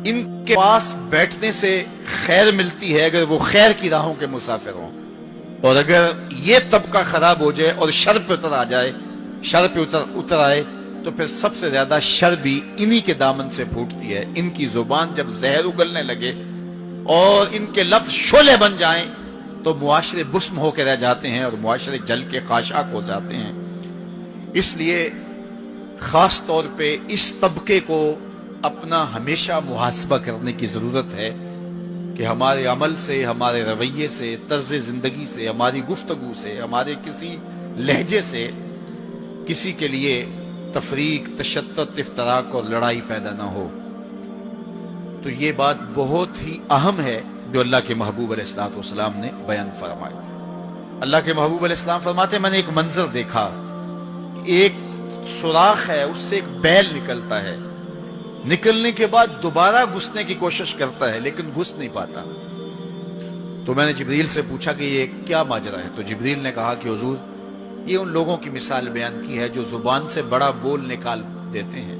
ان کے پاس بیٹھنے سے خیر ملتی ہے اگر وہ خیر کی راہوں کے مسافر ہوں، اور اگر یہ طبقہ خراب ہو جائے اور شر پہ اتر آ جائے، شر پہ اتر آئے، تو پھر سب سے زیادہ شر بھی انہی کے دامن سے پھوٹتی ہے۔ ان کی زبان جب زہر اگلنے لگے اور ان کے لفظ شعلے بن جائیں تو معاشرے بسم ہو کے رہ جاتے ہیں اور معاشرے جل کے خاشاک ہو جاتے ہیں۔ اس لیے خاص طور پہ اس طبقے کو اپنا ہمیشہ محاسبہ کرنے کی ضرورت ہے کہ ہمارے عمل سے، ہمارے رویے سے، طرز زندگی سے، ہماری گفتگو سے، ہمارے کسی لہجے سے کسی کے لیے تفریق، تشتت، افتراق اور لڑائی پیدا نہ ہو۔ تو یہ بات بہت ہی اہم ہے جو اللہ کے محبوب علیہ الصلوۃ والسلام نے بیان فرمایا۔ اللہ کے محبوب علیہ السلام فرماتے ہیں میں نے ایک منظر دیکھا کہ ایک سوراخ ہے، اس سے ایک بیل نکلتا ہے، نکلنے کے بعد دوبارہ گھسنے کی کوشش کرتا ہے لیکن گھس نہیں پاتا۔ تو میں نے جبریل سے پوچھا کہ یہ کیا ماجرا ہے؟ تو جبریل نے کہا کہ حضور یہ ان لوگوں کی مثال بیان کی ہے جو زبان سے بڑا بول نکال دیتے ہیں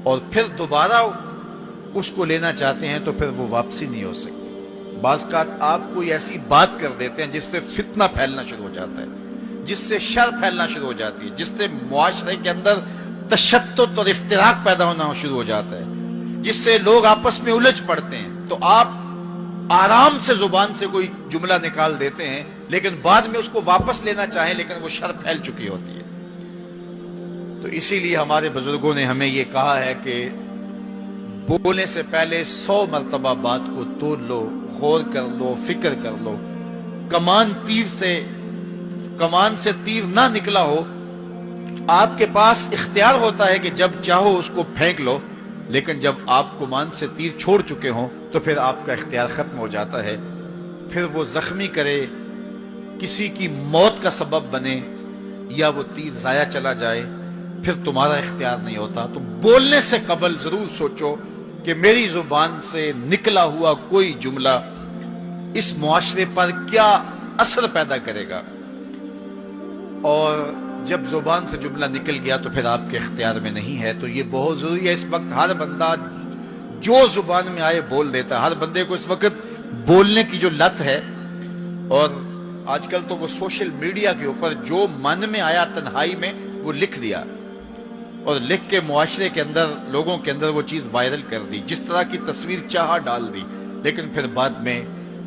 اور پھر دوبارہ اس کو لینا چاہتے ہیں تو پھر وہ واپسی نہیں ہو سکتی۔ بعض اوقات آپ کوئی ایسی بات کر دیتے ہیں جس سے فتنہ پھیلنا شروع ہو جاتا ہے، جس سے شر پھیلنا شروع ہو جاتی ہے، جس سے معاشرے کے اندر تشتت اور افتراق پیدا ہونا شروع ہو جاتا ہے، جس سے لوگ آپس میں الجھ پڑتے ہیں۔ تو آپ آرام سے زبان سے کوئی جملہ نکال دیتے ہیں لیکن بعد میں اس کو واپس لینا چاہیں لیکن وہ شر پھیل چکی ہوتی ہے۔ تو اسی لیے ہمارے بزرگوں نے ہمیں یہ کہا ہے کہ بولنے سے پہلے 100 مرتبہ بات کو تول لو، غور کر لو، فکر کر لو۔ کمان سے تیر نہ نکلا ہو، آپ کے پاس اختیار ہوتا ہے کہ جب چاہو اس کو پھینک لو، لیکن جب آپ کمان سے تیر چھوڑ چکے ہوں تو پھر آپ کا اختیار ختم ہو جاتا ہے۔ پھر وہ زخمی کرے، کسی کی موت کا سبب بنے یا وہ تیر ضائع چلا جائے، پھر تمہارا اختیار نہیں ہوتا۔ تو بولنے سے قبل ضرور سوچو کہ میری زبان سے نکلا ہوا کوئی جملہ اس معاشرے پر کیا اثر پیدا کرے گا، اور جب زبان سے جملہ نکل گیا تو پھر آپ کے اختیار میں نہیں ہے۔ تو یہ بہت ضروری ہے۔ اس وقت ہر بندہ جو زبان میں آئے بول دیتا ہے، ہر بندے کو اس وقت بولنے کی جو لت ہے، اور آج کل تو وہ سوشل میڈیا کے اوپر جو من میں آیا تنہائی میں وہ لکھ دیا اور لکھ کے معاشرے کے اندر لوگوں کے اندر وہ چیز وائرل کر دی، جس طرح کی تصویر چاہا ڈال دی، لیکن پھر بعد میں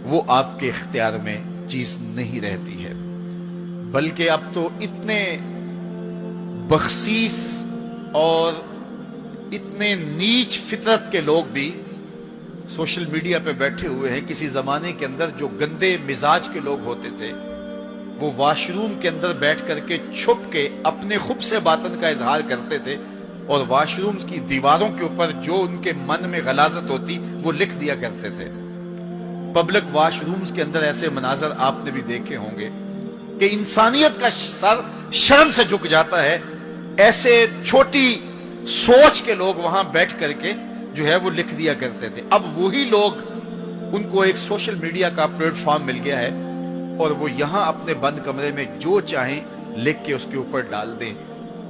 وہ آپ کے اختیار میں چیز نہیں رہتی ہے۔ بلکہ اب تو اتنے بخسیس اور اتنے نیچ فطرت کے لوگ بھی سوشل میڈیا پہ بیٹھے ہوئے ہیں۔ کسی زمانے کے اندر جو گندے مزاج کے لوگ ہوتے تھے وہ واش روم کے اندر بیٹھ کر کے چھپ کے اپنے خب سے باطن کا اظہار کرتے تھے، اور واش روم کی دیواروں کے اوپر جو ان کے من میں غلاظت ہوتی وہ لکھ دیا کرتے تھے۔ پبلک واش رومز کے اندر ایسے مناظر آپ نے بھی دیکھے ہوں گے کہ انسانیت کا سر شرم سے جھک جاتا ہے۔ ایسے چھوٹی سوچ کے لوگ وہاں بیٹھ کر کے جو ہے وہ لکھ دیا کرتے تھے۔ اب وہی لوگ، ان کو ایک سوشل میڈیا کا پلیٹ فارم مل گیا ہے اور وہ یہاں اپنے بند کمرے میں جو چاہیں لکھ کے اس کے اوپر ڈال دیں،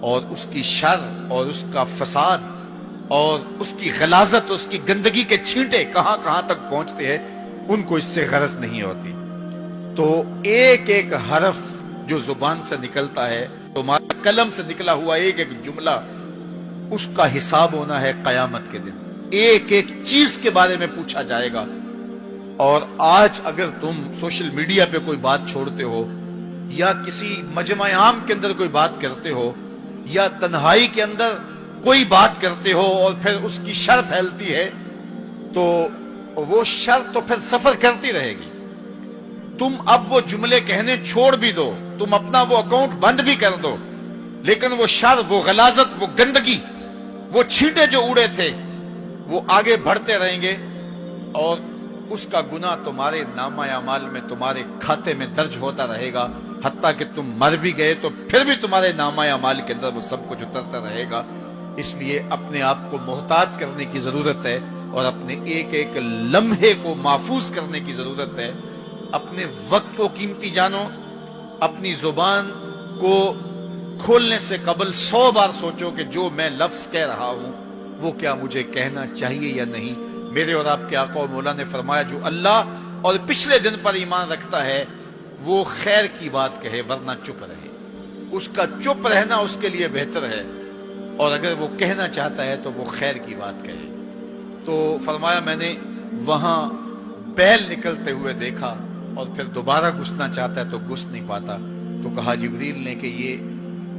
اور اس کی شر اور اس کا فساد اور اس کی غلاظت، اس کی گندگی کے چھینٹے کہاں کہاں تک پہنچتے ہیں، ان کو اس سے غرض نہیں ہوتی۔ تو ایک ایک حرف جو زبان سے نکلتا ہے، تمہارا قلم سے نکلا ہوا ایک ایک جملہ، اس کا حساب ہونا ہے قیامت کے دن۔ ایک ایک چیز کے بارے میں پوچھا جائے گا۔ اور آج اگر تم سوشل میڈیا پہ کوئی بات چھوڑتے ہو، یا کسی مجمع عام کے اندر کوئی بات کرتے ہو، یا تنہائی کے اندر کوئی بات کرتے ہو اور پھر اس کی شر پھیلتی ہے، تو وہ شر تو پھر سفر کرتی رہے گی۔ تم اب وہ جملے کہنے چھوڑ بھی دو، تم اپنا وہ اکاؤنٹ بند بھی کر دو، لیکن وہ شر، وہ غلاظت، وہ گندگی، وہ چھینٹے جو اڑے تھے وہ آگے بڑھتے رہیں گے، اور اس کا گناہ تمہارے نامہ اعمال میں، تمہارے کھاتے میں درج ہوتا رہے گا، حتیٰ کہ تم مر بھی گئے تو پھر بھی تمہارے نامہ اعمال کے اندر وہ سب کچھ اترتا رہے گا۔ اس لیے اپنے آپ کو محتاط کرنے کی ضرورت ہے، اور اپنے ایک ایک لمحے کو محفوظ کرنے کی ضرورت ہے۔ اپنے وقت کو قیمتی جانو، اپنی زبان کو کھولنے سے قبل 100 بار سوچو کہ جو میں لفظ کہہ رہا ہوں وہ کیا مجھے کہنا چاہیے یا نہیں؟ میرے اور آپ کے آقا و مولا نے فرمایا جو اللہ اور پچھلے دن پر ایمان رکھتا ہے وہ خیر کی بات کہے ورنہ چپ رہے، اس کا چپ رہنا اس کے لیے بہتر ہے، اور اگر وہ کہنا چاہتا ہے تو وہ خیر کی بات کہے۔ تو فرمایا میں نے وہاں بیل نکلتے ہوئے دیکھا اور پھر دوبارہ گھسنا چاہتا ہے تو گھس نہیں پاتا، تو کہا جبریل نے کہ یہ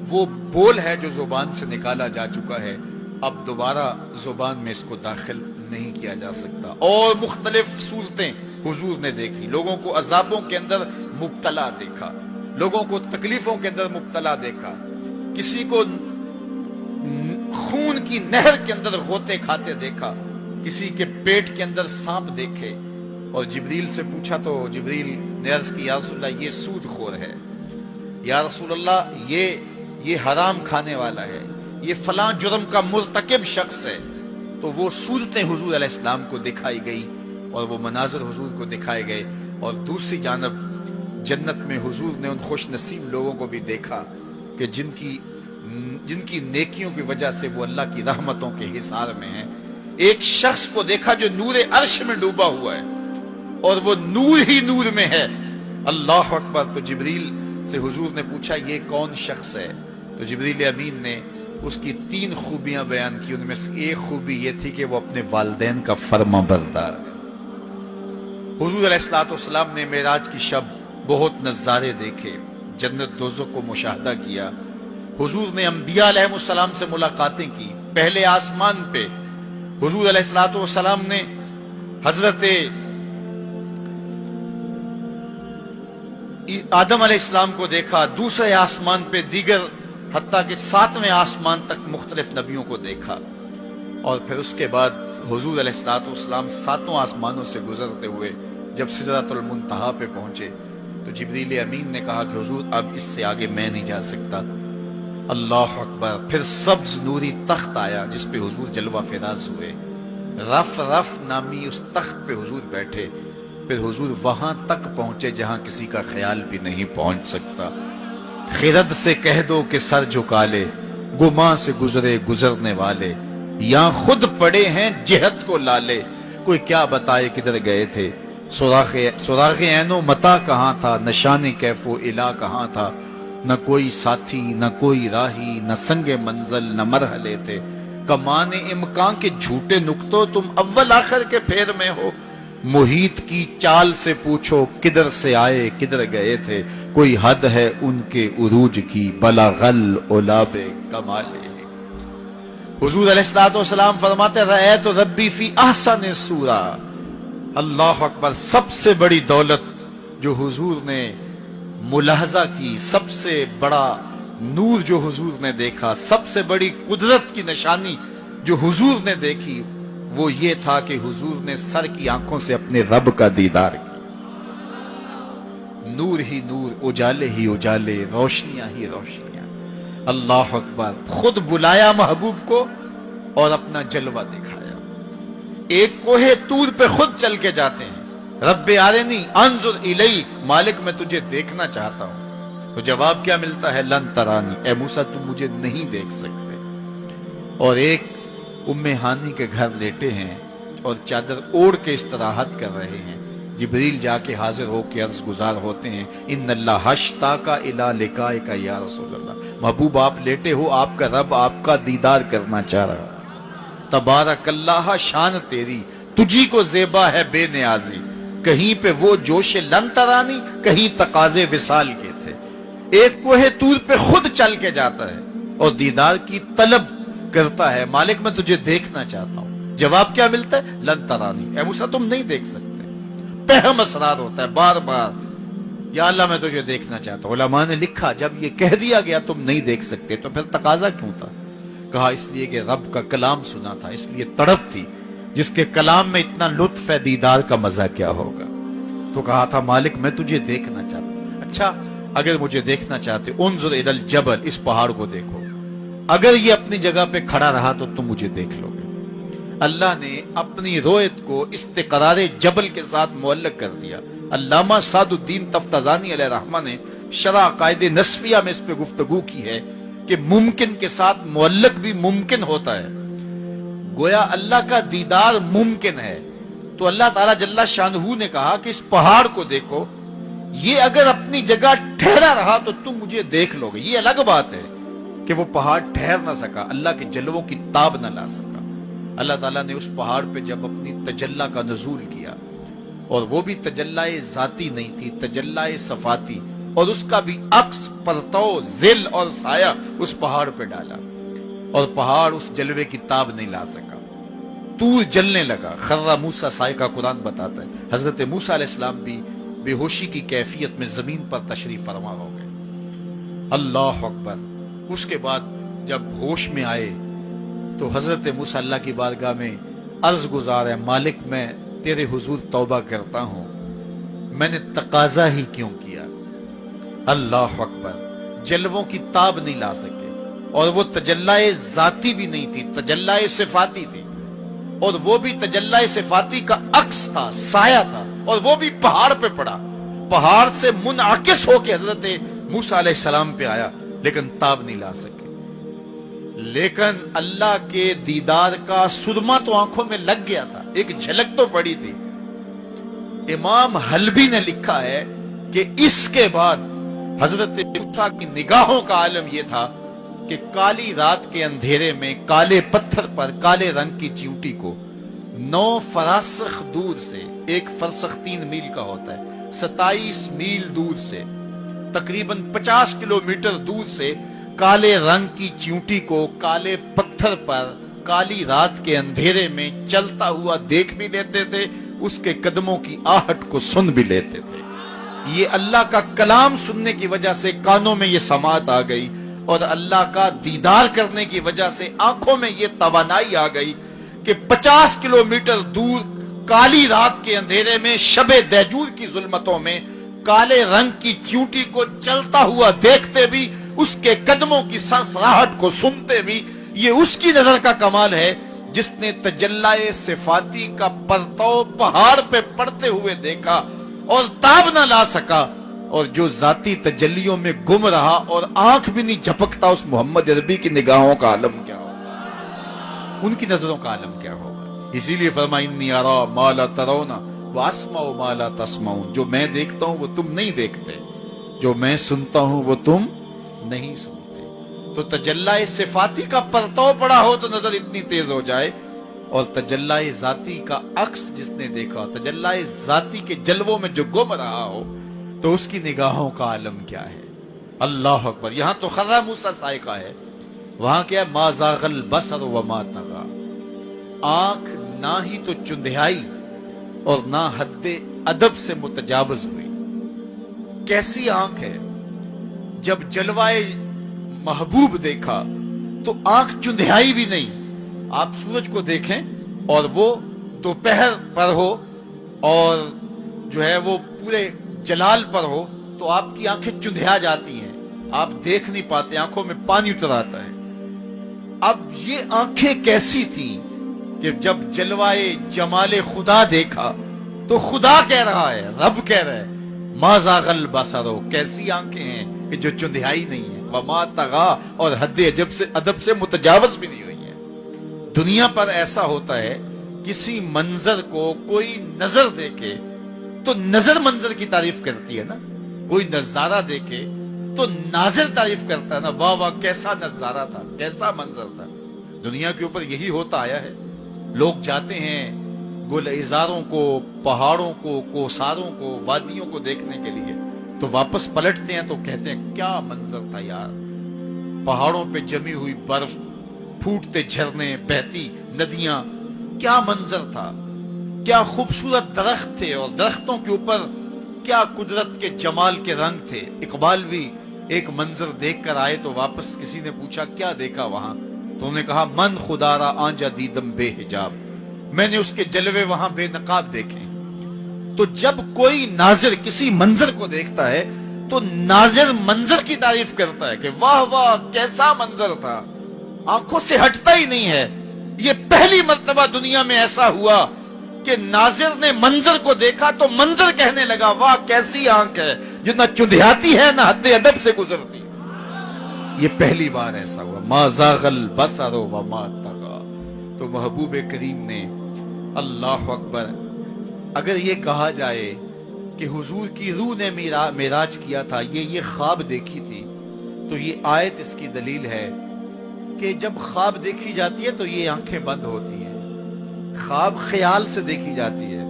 وہ بول ہے جو زبان سے نکالا جا چکا ہے، اب دوبارہ زبان میں اس کو داخل نہیں کیا جا سکتا۔ اور مختلف صورتیں حضور نے دیکھی، لوگوں کو عذابوں کے اندر مبتلا دیکھا، لوگوں کو تکلیفوں کے اندر مبتلا دیکھا، کسی کو خون کی نہر کے اندر غوطے کھاتے دیکھا، کسی کے پیٹ کے اندر سانپ دیکھے۔ اور جبریل سے پوچھا تو جبریل نے عرض کی یا رسول اللہ یہ سود خور ہے، یا رسول اللہ یہ حرام کھانے والا ہے، یہ فلاں جرم کا مرتکب شخص ہے۔ تو وہ صورتیں حضور علیہ السلام کو دکھائی گئی اور وہ مناظر حضور کو دکھائے گئے، اور دوسری جانب جنت میں حضور نے ان خوش نصیب لوگوں کو بھی دیکھا کہ جن کی نیکیوں کی وجہ سے وہ اللہ کی رحمتوں کے حصار میں ہیں۔ ایک شخص کو دیکھا جو نور عرش میں ڈوبا ہوا ہے اور وہ نور ہی نور میں ہے، اللہ اکبر۔ تو جبریل سے حضور نے پوچھا یہ کون شخص ہے؟ تو جبریل امین نے اس کی 3 خوبیاں بیان کی، ان میں سے ایک خوبی یہ تھی کہ وہ اپنے والدین کا فرما بردار ہے۔ حضور علیہ السلام نے معراج کی شب بہت نظارے دیکھے، جنت دوزخ کو مشاہدہ کیا۔ حضور نے انبیاء علیہ السلام سے ملاقاتیں کی، پہلے آسمان پہ حضور علیہ السلام نے حضرت آدم علیہ السلام کو دیکھا، دوسرے آسمان پہ دیگر حتیٰ کہ 7ویں آسمان تک مختلف نبیوں کو دیکھا، اور پھر اس کے بعد حضور علیہ السلام 7 آسمانوں سے گزرتے ہوئے جب سدرۃ المنتہا پہ پہنچے تو جبریل امین نے کہا کہ حضور اب اس سے آگے میں نہیں جا سکتا۔ اللہ اکبر۔ پھر سبز نوری تخت آیا جس پہ حضور جلوہ فراز ہوئے، رف نامی اس تخت پہ حضور بیٹھے، پھر حضور وہاں تک پہنچے جہاں کسی کا خیال بھی نہیں پہنچ سکتا۔ خرد سے کہہ دو کہ سر جھکا لے، گماں سے گزرے گزرنے والے، یہاں خود پڑے ہیں جہت کو لالے، کوئی کیا بتائے کدھر گئے تھے، سراغ عین و متا کہاں تھا، نشان کیف و الا کہاں تھا، نہ کوئی ساتھی نہ کوئی راہی، نہ سنگ منزل نہ مرحلے تھے، کمان امکان کے جھوٹے نکتوں تم اول آخر کے پھیر میں ہو، محیط کی چال سے پوچھو کدھر سے آئے کدھر گئے تھے، کوئی حد ہے ان کے عروج کی، بلغل علاب کمالے۔ حضور علیہ السلام فرماتے رأیت ربی فی احسن صورہ۔ اللہ اکبر۔ سب سے بڑی دولت جو حضور نے ملاحظہ کی، سب سے بڑا نور جو حضور نے دیکھا، سب سے بڑی قدرت کی نشانی جو حضور نے دیکھی، وہ یہ تھا کہ حضور نے سر کی آنکھوں سے اپنے رب کا دیدار کیا۔ نور ہی نور، اجالے ہی اجالے، روشنیاں ہی روشنیاں۔ اللہ اکبر۔ خود بلایا محبوب کو اور اپنا جلوہ دکھایا۔ ایک کوہ طور پہ خود چل کے جاتے ہیں، رب آرنی انظر الیک، مالک میں تجھے دیکھنا چاہتا ہوں، تو جواب کیا ملتا ہے؟ لن ترانی، اے موسیٰ تم مجھے نہیں دیکھ سکتے۔ اور ایک ام ہانی کے گھر لیٹے ہیں اور چادر اوڑھ کے استراحت کر رہے ہیں، جبریل جا کے حاضر ہو کے عرض گزار ہوتے ہیں ان اللہ اشتاق الی لقائک یا رسول اللہ، محبوب آپ لیٹے ہو، آپ کا رب آپ کا دیدار کرنا چاہ رہا ہے۔ تبارک اللہ، شان تیری، تجھی کو زیبا ہے بے نیازی، کہیں پہ وہ جوش لن ترانی، کہیں تقاضے وصال کے تھے۔ ایک کوہ طور پہ خود چل کے جاتا ہے اور دیدار کی طلب کرتا ہے، مالک میں تجھے دیکھنا چاہتا ہوں، جواب کیا ملتا ہے؟ لن ترانی، اے موسیٰ تم نہیں دیکھ سکتے۔ پہم اسرار ہوتا ہے بار بار، یا اللہ میں تجھے دیکھنا چاہتا ہوں۔ علماء نے لکھا جب یہ کہہ دیا گیا تم نہیں دیکھ سکتے تو پھر تقاضا کیوں تھا؟ کہا اس لیے کہ رب کا کلام سنا تھا، اس لیے تڑپ تھی، جس کے کلام میں اتنا لطف ہے دیدار کا مزہ کیا ہوگا۔ تو کہا تھا مالک میں تجھے دیکھنا چاہتا ہوں۔ اچھا اگر مجھے دیکھنا چاہتے انظر الی الجبل، اس پہاڑ کو دیکھو، اگر یہ اپنی جگہ پہ کھڑا رہا تو تم مجھے دیکھ لو گے۔ اللہ نے اپنی رویت کو استقرار جبل کے ساتھ معلق کر دیا۔ علامہ سعد الدین تفتزانی علیہ رحمہ نے شرح عقائد نصفیہ میں اس پہ گفتگو کی ہے کہ ممکن کے ساتھ معلق بھی ممکن ہوتا ہے۔ گویا اللہ کا دیدار ممکن ہے. تو اللہ تعالیٰ جل شانہ نے کہا کہ اس پہاڑ کو دیکھو، یہ اگر اپنی جگہ ٹھہرا رہا تو تم مجھے دیکھ لو گے. یہ الگ بات ہے کہ وہ پہاڑ ٹھہر نہ سکا، اللہ کے جلووں کی تاب نہ لا سکا. اللہ تعالیٰ نے اس پہاڑ پہ جب اپنی تجلی کا نزول کیا، اور وہ بھی تجلی ذاتی نہیں تھی، تجلی صفاتی، اور اس کا بھی عکس، پرتو، ظل اور سایہ اس پہاڑ پہ ڈالا، اور پہاڑ اس جلوے کی تاب نہیں لا سکا. طور جلنے لگا. خر موسیٰ صاعقہ قرآن بتاتا ہے. حضرت موسیٰ علیہ السلام بھی بے ہوشی کی کیفیت میں زمین پر تشریف فرما ہو گئے. اللہ اکبر. اس کے بعد جب ہوش میں آئے تو حضرت موسیٰ اللہ کی بارگاہ میں عرض گزار ہے، مالک میں تیرے حضور توبہ کرتا ہوں، میں نے تقاضا ہی کیوں کیا. اللہ اکبر. جلووں کی تاب نہیں لا سکے، اور وہ تجلی ذاتی بھی نہیں تھی، تجلی صفاتی تھی، اور وہ بھی تجلی صفاتی کا عکس تھا، سایہ تھا، اور وہ بھی پہاڑ پہ پڑا. پہاڑ سے منعکس ہو کے حضرت موسیٰ علیہ السلام پہ آیا، لیکن تاب نہیں لا سکے. لیکن اللہ کے دیدار کا سرما تو آنکھوں میں لگ گیا تھا، ایک جھلک تو پڑی تھی. امام حلبی نے لکھا ہے کہ اس کے بعد حضرت موسیٰ کی نگاہوں کا عالم یہ تھا کہ کالی رات کے اندھیرے میں کالے پتھر پر کالے رنگ کی چیونٹی کو 9 فراسخ دور سے، ایک فرسخ 3 میل کا ہوتا ہے، 27 میل دور سے، تقریباً 50 کلومیٹر دور سے کالے رنگ کی چیونٹی کو کالے پتھر پر کالی رات کے اندھیرے میں چلتا ہوا دیکھ بھی لیتے تھے، اس کے قدموں کی آہٹ کو سن بھی لیتے تھے. یہ اللہ کا کلام سننے کی وجہ سے کانوں میں یہ سماعت آ گئی، اور اللہ کا دیدار کرنے کی وجہ سے آنکھوں میں یہ توانائی آ گئی کہ 50 کلومیٹر دور کالی رات کے اندھیرے میں، شب دیجور کی ظلمتوں میں، کالے رنگ کی چیونٹی کو چلتا ہوا دیکھتے بھی، اس کے قدموں کی سرسراہٹ کو سنتے بھی. یہ اس کی نظر کا کمال ہے جس نے تجلی صفاتی کا پرتو پہاڑ پہ پڑتے ہوئے دیکھا اور تاب نہ لا سکا، اور جو ذاتی تجلیوں میں گم رہا اور آنکھ بھی نہیں جھپکتا. اس محمد عربی کی نگاہوں کا عالم کیا ہوگا، ان کی نظروں کا عالم کیا ہوگا. اسی لیے فرمایا انی ارا ما لا ترون واسمع ما لا تسمعون. جو میں دیکھتا ہوں وہ تم نہیں دیکھتے، جو میں سنتا ہوں وہ تم نہیں سنتے. تو تجلی صفاتی کا پرتو پڑا ہو تو نظر اتنی تیز ہو جائے، اور تجلی ذاتی کا عکس جس نے دیکھا، تجلی ذاتی کے جلووں میں جو گم رہا ہو، تو اس کی نگاہوں کا عالم کیا ہے. اللہ اکبر. یہاں تو خر موسیٰ صاعقہ ہے، وہاں کیا ہے، ما زاغ البصر وما طغى. آنکھ نہ ہی تو چندھیائی اور نہ حد ادب سے متجاوز ہوئی. کیسی آنکھ ہے، جب جلوائے محبوب دیکھا تو آنکھ چندھیائی بھی نہیں. آپ سورج کو دیکھیں اور وہ دوپہر پر ہو اور جو ہے وہ پورے جلال پر ہو تو آپ کی آنکھیں چندھیا جاتی ہیں، آپ دیکھ نہیں پاتے، آنکھوں میں پانی اتر آتا ہے. اب یہ آنکھیں کیسی تھیں کہ جب جلوائے جمال خدا دیکھا تو خدا کہہ رہا ہے، رب کہہ رہا ہے، ما زاغ البصر. کیسی آنکھیں ہیں کہ جو چندھیائی نہیں ہے، وما طغى، اور حد ادب سے متجاوز بھی نہیں ہوئی ہے. دنیا پر ایسا ہوتا ہے، کسی منظر کو کوئی نظر دیکھے تو نظر منظر کی تعریف کرتی ہے نا. کوئی نظارہ دیکھے تو ناظر تعریف کرتا ہے نا، واہ واہ کیسا نظارہ تھا، کیسا منظر تھا. دنیا کے اوپر یہی ہوتا آیا ہے. لوگ جاتے ہیں گلزاروں کو، پہاڑوں کو، کوساروں کو، وادیوں کو دیکھنے کے لیے، تو واپس پلٹتے ہیں تو کہتے ہیں کیا منظر تھا یار. پہاڑوں پہ جمی ہوئی برف، پھوٹتے جھرنے، بہتی ندیاں، کیا منظر تھا، کیا خوبصورت درخت تھے، اور درختوں کے اوپر کیا قدرت کے جمال کے رنگ تھے. اقبال بھی ایک منظر دیکھ کر آئے تو واپس کسی نے پوچھا کیا دیکھا وہاں، تو انہوں نے کہا من خدا را آنجا دیدم بے حجاب، میں نے اس کے جلوے وہاں بے نقاب دیکھے. تو جب کوئی ناظر کسی منظر کو دیکھتا ہے تو ناظر منظر کی تعریف کرتا ہے کہ واہ واہ کیسا منظر تھا، آنکھوں سے ہٹتا ہی نہیں ہے. یہ پہلی مرتبہ دنیا میں ایسا ہوا کہ ناظر نے منظر کو دیکھا تو منظر کہنے لگا واہ کیسی آنکھ ہے جو نہ چندھیاتی ہے نہ حد ادب سے گزرتی. یہ پہلی بار ایسا ہوا. ما زاغ البصر وما طغى. تو محبوب کریم نے اللہ اکبر اگر یہ کہا جائے کہ حضور کی روح نے معراج کیا تھا، یہ خواب دیکھی تھی، تو یہ آیت اس کی دلیل ہے کہ جب خواب دیکھی جاتی ہے تو یہ آنکھیں بند ہوتی ہیں. خواب خیال سے دیکھی جاتی ہے،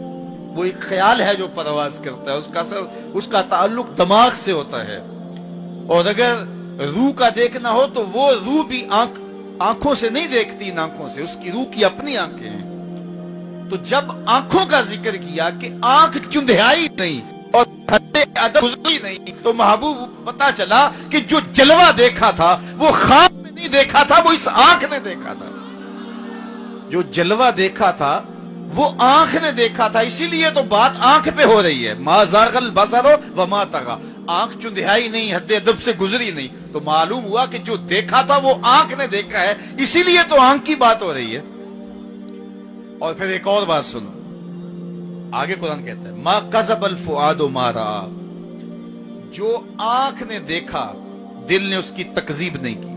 وہ ایک خیال ہے جو پرواز کرتا ہے، اس کا تعلق دماغ سے ہوتا ہے. اور اگر روح کا دیکھنا ہو تو وہ روح بھی آنکھوں سے نہیں دیکھتی، ان آنکھوں سے، اس کی روح کی اپنی آنکھیں ہیں. تو جب آنکھوں کا ذکر کیا کہ آنکھ چندھیائی نہیں اور حد ادب گزری نہیں، تو محبوب پتا چلا کہ جو جلوہ دیکھا تھا وہ خواب میں نہیں دیکھا تھا، وہ اس آنکھ نے دیکھا تھا. جو جلوہ دیکھا تھا وہ آنکھ نے دیکھا تھا. اسی لیے تو بات آنکھ پہ ہو رہی ہے. ما زاغ البصر وما طغى، آنکھ چندھیائی نہیں، حد ادب سے گزری نہیں. تو معلوم ہوا کہ جو دیکھا تھا وہ آنکھ نے دیکھا ہے، اسی لیے تو آنکھ کی بات ہو رہی ہے. اور پھر ایک اور بات سنو، آگے قرآن کہتا ہے ما کذب الفؤاد ما رأى، جو آنکھ نے دیکھا دل نے اس کی تکذیب نہیں کی.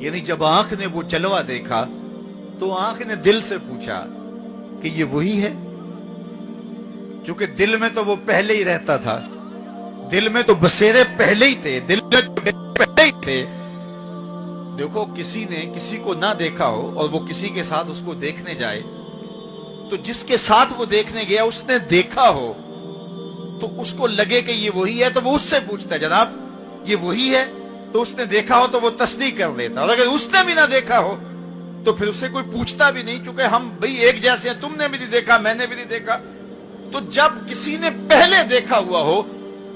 یعنی جب آنکھ نے وہ جلوہ دیکھا تو آنکھ نے دل سے پوچھا کہ یہ وہی ہے، کیونکہ دل میں تو وہ پہلے ہی رہتا تھا، دل میں تو بسیرے پہلے ہی تھے، دل میں پہلے ہی تھے. دیکھو کسی نے کسی کو نہ دیکھا ہو اور وہ کسی کے ساتھ اس کو دیکھنے جائے، تو جس کے ساتھ وہ دیکھنے گیا اس نے دیکھا ہو تو اس کو لگے کہ یہ وہی ہے، تو وہ اس سے پوچھتا ہے جناب یہ وہی ہے، تو اس نے دیکھا ہو تو وہ تصدیق کر لیتا. اور اگر اس نے بھی نہ دیکھا ہو تو پھر اس سے کوئی پوچھتا بھی نہیں، چونکہ ہم بھئی ایک جیسے ہیں، تم نے بھی نہیں دیکھا میں نے بھی نہیں دیکھا. تو جب کسی نے پہلے دیکھا ہوا ہو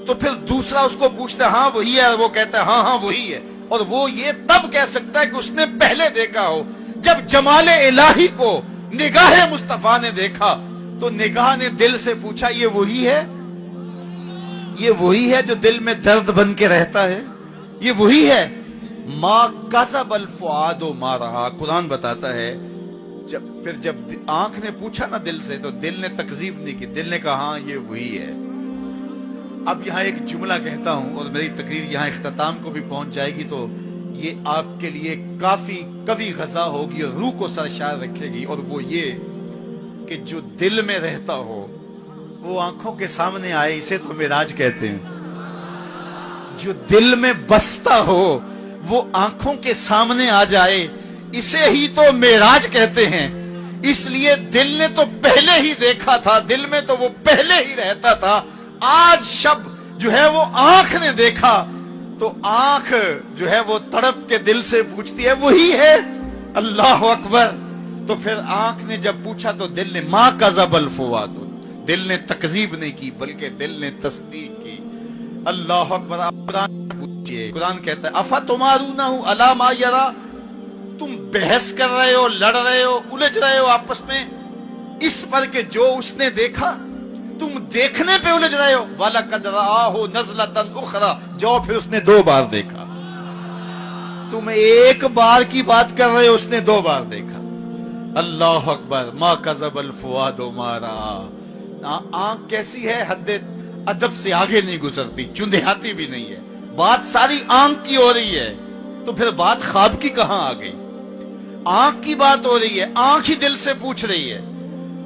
تو پھر دوسرا اس کو پوچھتا ہے ہاں وہی ہے، اور وہ کہتا ہے ہاں وہی ہے. اور وہ یہ تب کہہ سکتا ہے کہ اس نے پہلے دیکھا ہو جب جمال الہی کو نگاہ مصطفیٰ نے دیکھا، تو نگاہ نے دل سے پوچھا یہ وہی ہے، یہ وہی ہے جو دل میں درد بن کے رہتا ہے، یہ وہی ہے. ما کذب الفؤاد ما رأى، قرآن بتاتا ہے جب آنکھ نے پوچھا نا دل سے تو دل نے تکذیب نہیں کی، دل نے کہا ہاں یہ وہی ہے. اب یہاں ایک جملہ کہتا ہوں اور میری تقریر یہاں اختتام کو بھی پہنچ جائے گی، تو یہ آپ کے لیے کافی کبھی غذا ہوگی اور روح کو سرشار رکھے گی. اور وہ یہ کہ جو دل میں رہتا ہو وہ آنکھوں کے سامنے آئے، اسے تو معراج کہتے ہیں. جو دل میں بستا ہو وہ آنکھوں کے سامنے آ جائے، اسے ہی تو معراج کہتے ہیں. اس لیے دل نے تو پہلے ہی دیکھا تھا، دل میں تو وہ پہلے ہی رہتا تھا. آج شب جو ہے وہ آنکھ نے دیکھا تو آنکھ جو ہے وہ تڑپ کے دل سے پوچھتی ہے وہی ہے. اللہ اکبر. تو پھر آنکھ نے جب پوچھا تو دل نے ما کذب الفؤاد، دل نے تکذیب نہیں کی بلکہ دل نے تصدیق کی. اللہ اکبر. قرآن پوچھئے، قرآن کہتا ہے افتمارونہ علی ما یری، تم بحث کر رہے ہو، لڑ رہے ہو، الجھ رہے ہو آپس میں اس پر کہ جو اس نے دیکھا، تم دیکھنے پہ الجھ رہے ہو. وَلَقَدْ رَآهُ نَزْلَةً أُخْرَى، جو پھر اس نے 2 بار دیکھا. تم ایک بار کی بات کر رہے ہو، اس نے 2 بار دیکھا. اللہ اکبر. ما کذب الفؤاد ما رأى. آنکھ کیسی ہے، حد ادب سے آگے نہیں گزرتی، چندھیاتی بھی نہیں ہے. بات ساری آنکھ کی ہو رہی ہے تو پھر بات خواب کی کہاں آ گئی؟ آنکھ کی بات ہو رہی ہے، آنکھ ہی دل سے پوچھ رہی ہے،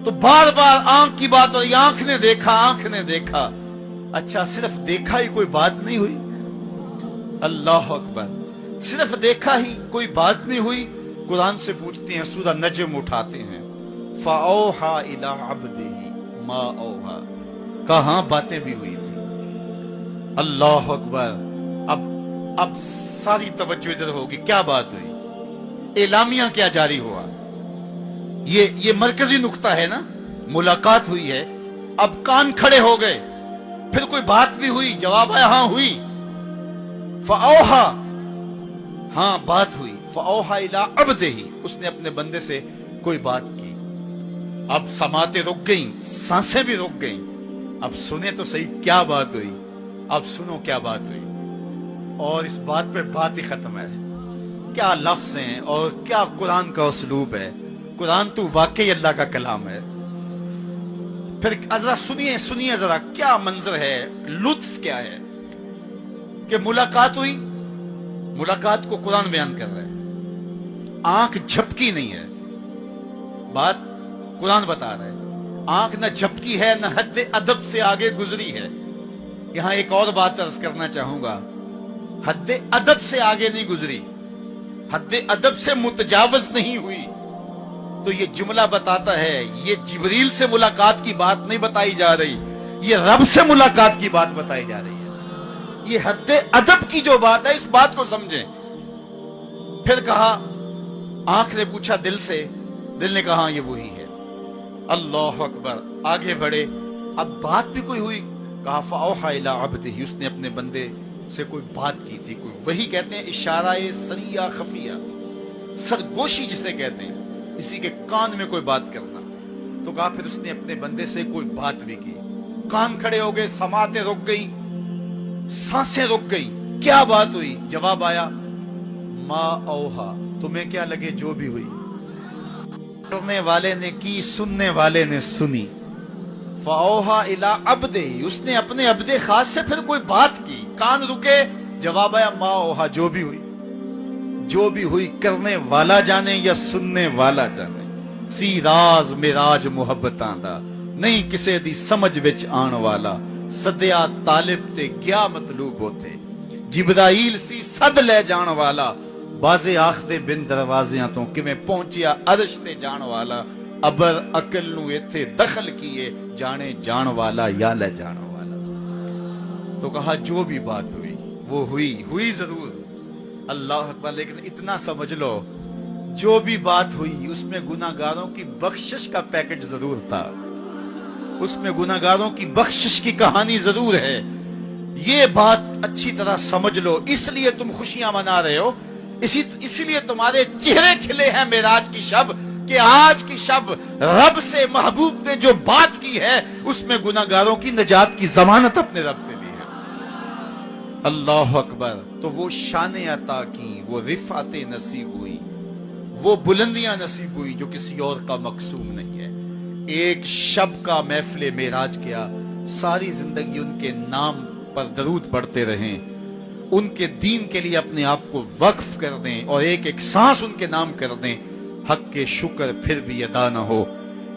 تو بار بار آنکھ کی بات ہو رہی ہے. آنکھ نے دیکھا، آنکھ نے دیکھا. اچھا صرف دیکھا ہی کوئی بات نہیں ہوئی؟ اللہ اکبر. صرف دیکھا ہی کوئی بات نہیں ہوئی؟ قرآن سے پوچھتے ہیں، سورہ نجم اٹھاتے ہیں، فَأَوْحَى إِلَىٰ عَبْدِهِ مَا أَوْحَىٰ، کہاں باتیں بھی ہوئی تھی. اللہ اکبر. اب ساری توجہ ادھر ہوگی. کیا بات ہوئی؟ اعلامیہ کیا جاری ہوا؟ یہ مرکزی نقطہ ہے نا. ملاقات ہوئی ہے، اب کان کھڑے ہو گئے. پھر کوئی بات بھی ہوئی؟ جواب آیا ہاں ہوئی. فَأَوْحَىٰ، ہاں بات ہوئی. فَأَوْحَىٰ إِلَىٰ عَبْدِهِ، اس نے اپنے بندے سے کوئی بات کی. اب سماعتیں رک گئیں، سانسیں بھی رک گئیں. اب سنیں تو صحیح کیا بات ہوئی. اب سنو کیا بات ہوئی. اور اس بات پہ بات ہی ختم ہے. کیا لفظ ہیں اور کیا قرآن کا اسلوب ہے. قرآن تو واقعی اللہ کا کلام ہے. پھر ذرا سنیے ذرا کیا منظر ہے، لطف کیا ہے کہ ملاقات ہوئی. ملاقات کو قرآن بیان کر رہا ہے. آنکھ جھپکی نہیں ہے، بات قرآن بتا رہا ہے. آنکھ نہ جھپکی ہے نہ حد ادب سے آگے گزری ہے. یہاں ایک اور بات عرض کرنا چاہوں گا، حد ادب سے آگے نہیں گزری، حد ادب سے متجاوز نہیں ہوئی. تو یہ جملہ بتاتا ہے یہ جبریل سے ملاقات کی بات نہیں بتائی جا رہی، یہ رب سے ملاقات کی بات بتائی جا رہی ہے. یہ حد ادب کی جو بات ہے اس بات کو سمجھیں. پھر کہا، آنکھ نے پوچھا دل سے، دل نے کہا یہ وہی ہے. اللہ اکبر. آگے بڑھے، اب بات بھی کوئی ہوئی. کہا فاوحى الى عبده، اس نے اپنے بندے سے کوئی بات کی تھی. کوئی وہی کہتے ہیں اشارہ سریہ خفیہ، سرگوشی جسے کہتے ہیں، کسی کے کان میں کوئی بات کرنا. تو کہا پھر اس نے اپنے بندے سے کوئی بات بھی کی. کان کھڑے ہو گئے، سماعتیں رک گئی، سانسیں رک گئی. کیا بات ہوئی؟ جواب آیا ما اوہا، تمہیں کیا لگے جو بھی ہوئی. کرنے والے نے کی، سننے والے نے سنی. فاوحا الی عبدہ، اس نے اپنے عبد خاص سے پھر کوئی بات کی. کان رکے، جواب آیا ما اوہا، جو بھی ہوئی. جو بھی ہوئی کرنے والا جانے یا سننے والا جانے. سی راز میراج محبتاں دا نہیں کسے دی سمجھ وچ آن والا. سدیا طالب تے گیا مطلوب ہوتے، جبرائیل سی صد لے جان والا. بازے آخدے بن دروازیاں تو کیویں پہنچیا عرش تے جان والا. ابر عقل نو ایتھے دخل کیے، جانے جان والا یا لے جان والا. تو کہا جو بھی بات ہوئی وہ ہوئی ضرور. اللہ اکبر. لیکن اتنا سمجھ لو جو بھی بات ہوئی اس میں گناہگاروں کی بخشش کا پیکج ضرور تھا، اس میں گناہگاروں کی بخشش کی کہانی ضرور ہے. یہ بات اچھی طرح سمجھ لو. اس لیے تم خوشیاں منا رہے ہو، اسی لیے تمہارے چہرے کھلے ہیں معراج کی شب، کہ آج کی شب رب سے محبوب نے جو بات کی ہے اس میں گناہگاروں کی نجات کی ضمانت اپنے رب سے لی ہے. اللہ اکبر. تو وہ شان عطا کی، وہ رفعت نصیب ہوئی، وہ بلندیاں نصیب ہوئی جو کسی اور کا مقسوم نہیں ہے. ایک شب کا محفل معراج کیا، ساری زندگی ان کے نام پر درود پڑھتے رہیں، ان کے دین کے لیے اپنے آپ کو وقف کر دیں اور ایک ایک سانس ان کے نام کر دیں. حق کے شکر پھر بھی ادا نہ ہو،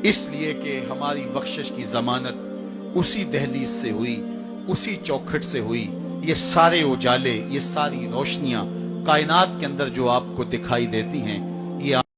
اس لیے کہ ہماری بخشش کی ضمانت اسی دہلیز سے ہوئی، اسی چوکھٹ سے ہوئی. یہ سارے اجالے، یہ ساری روشنیاں کائنات کے اندر جو آپ کو دکھائی دیتی ہیں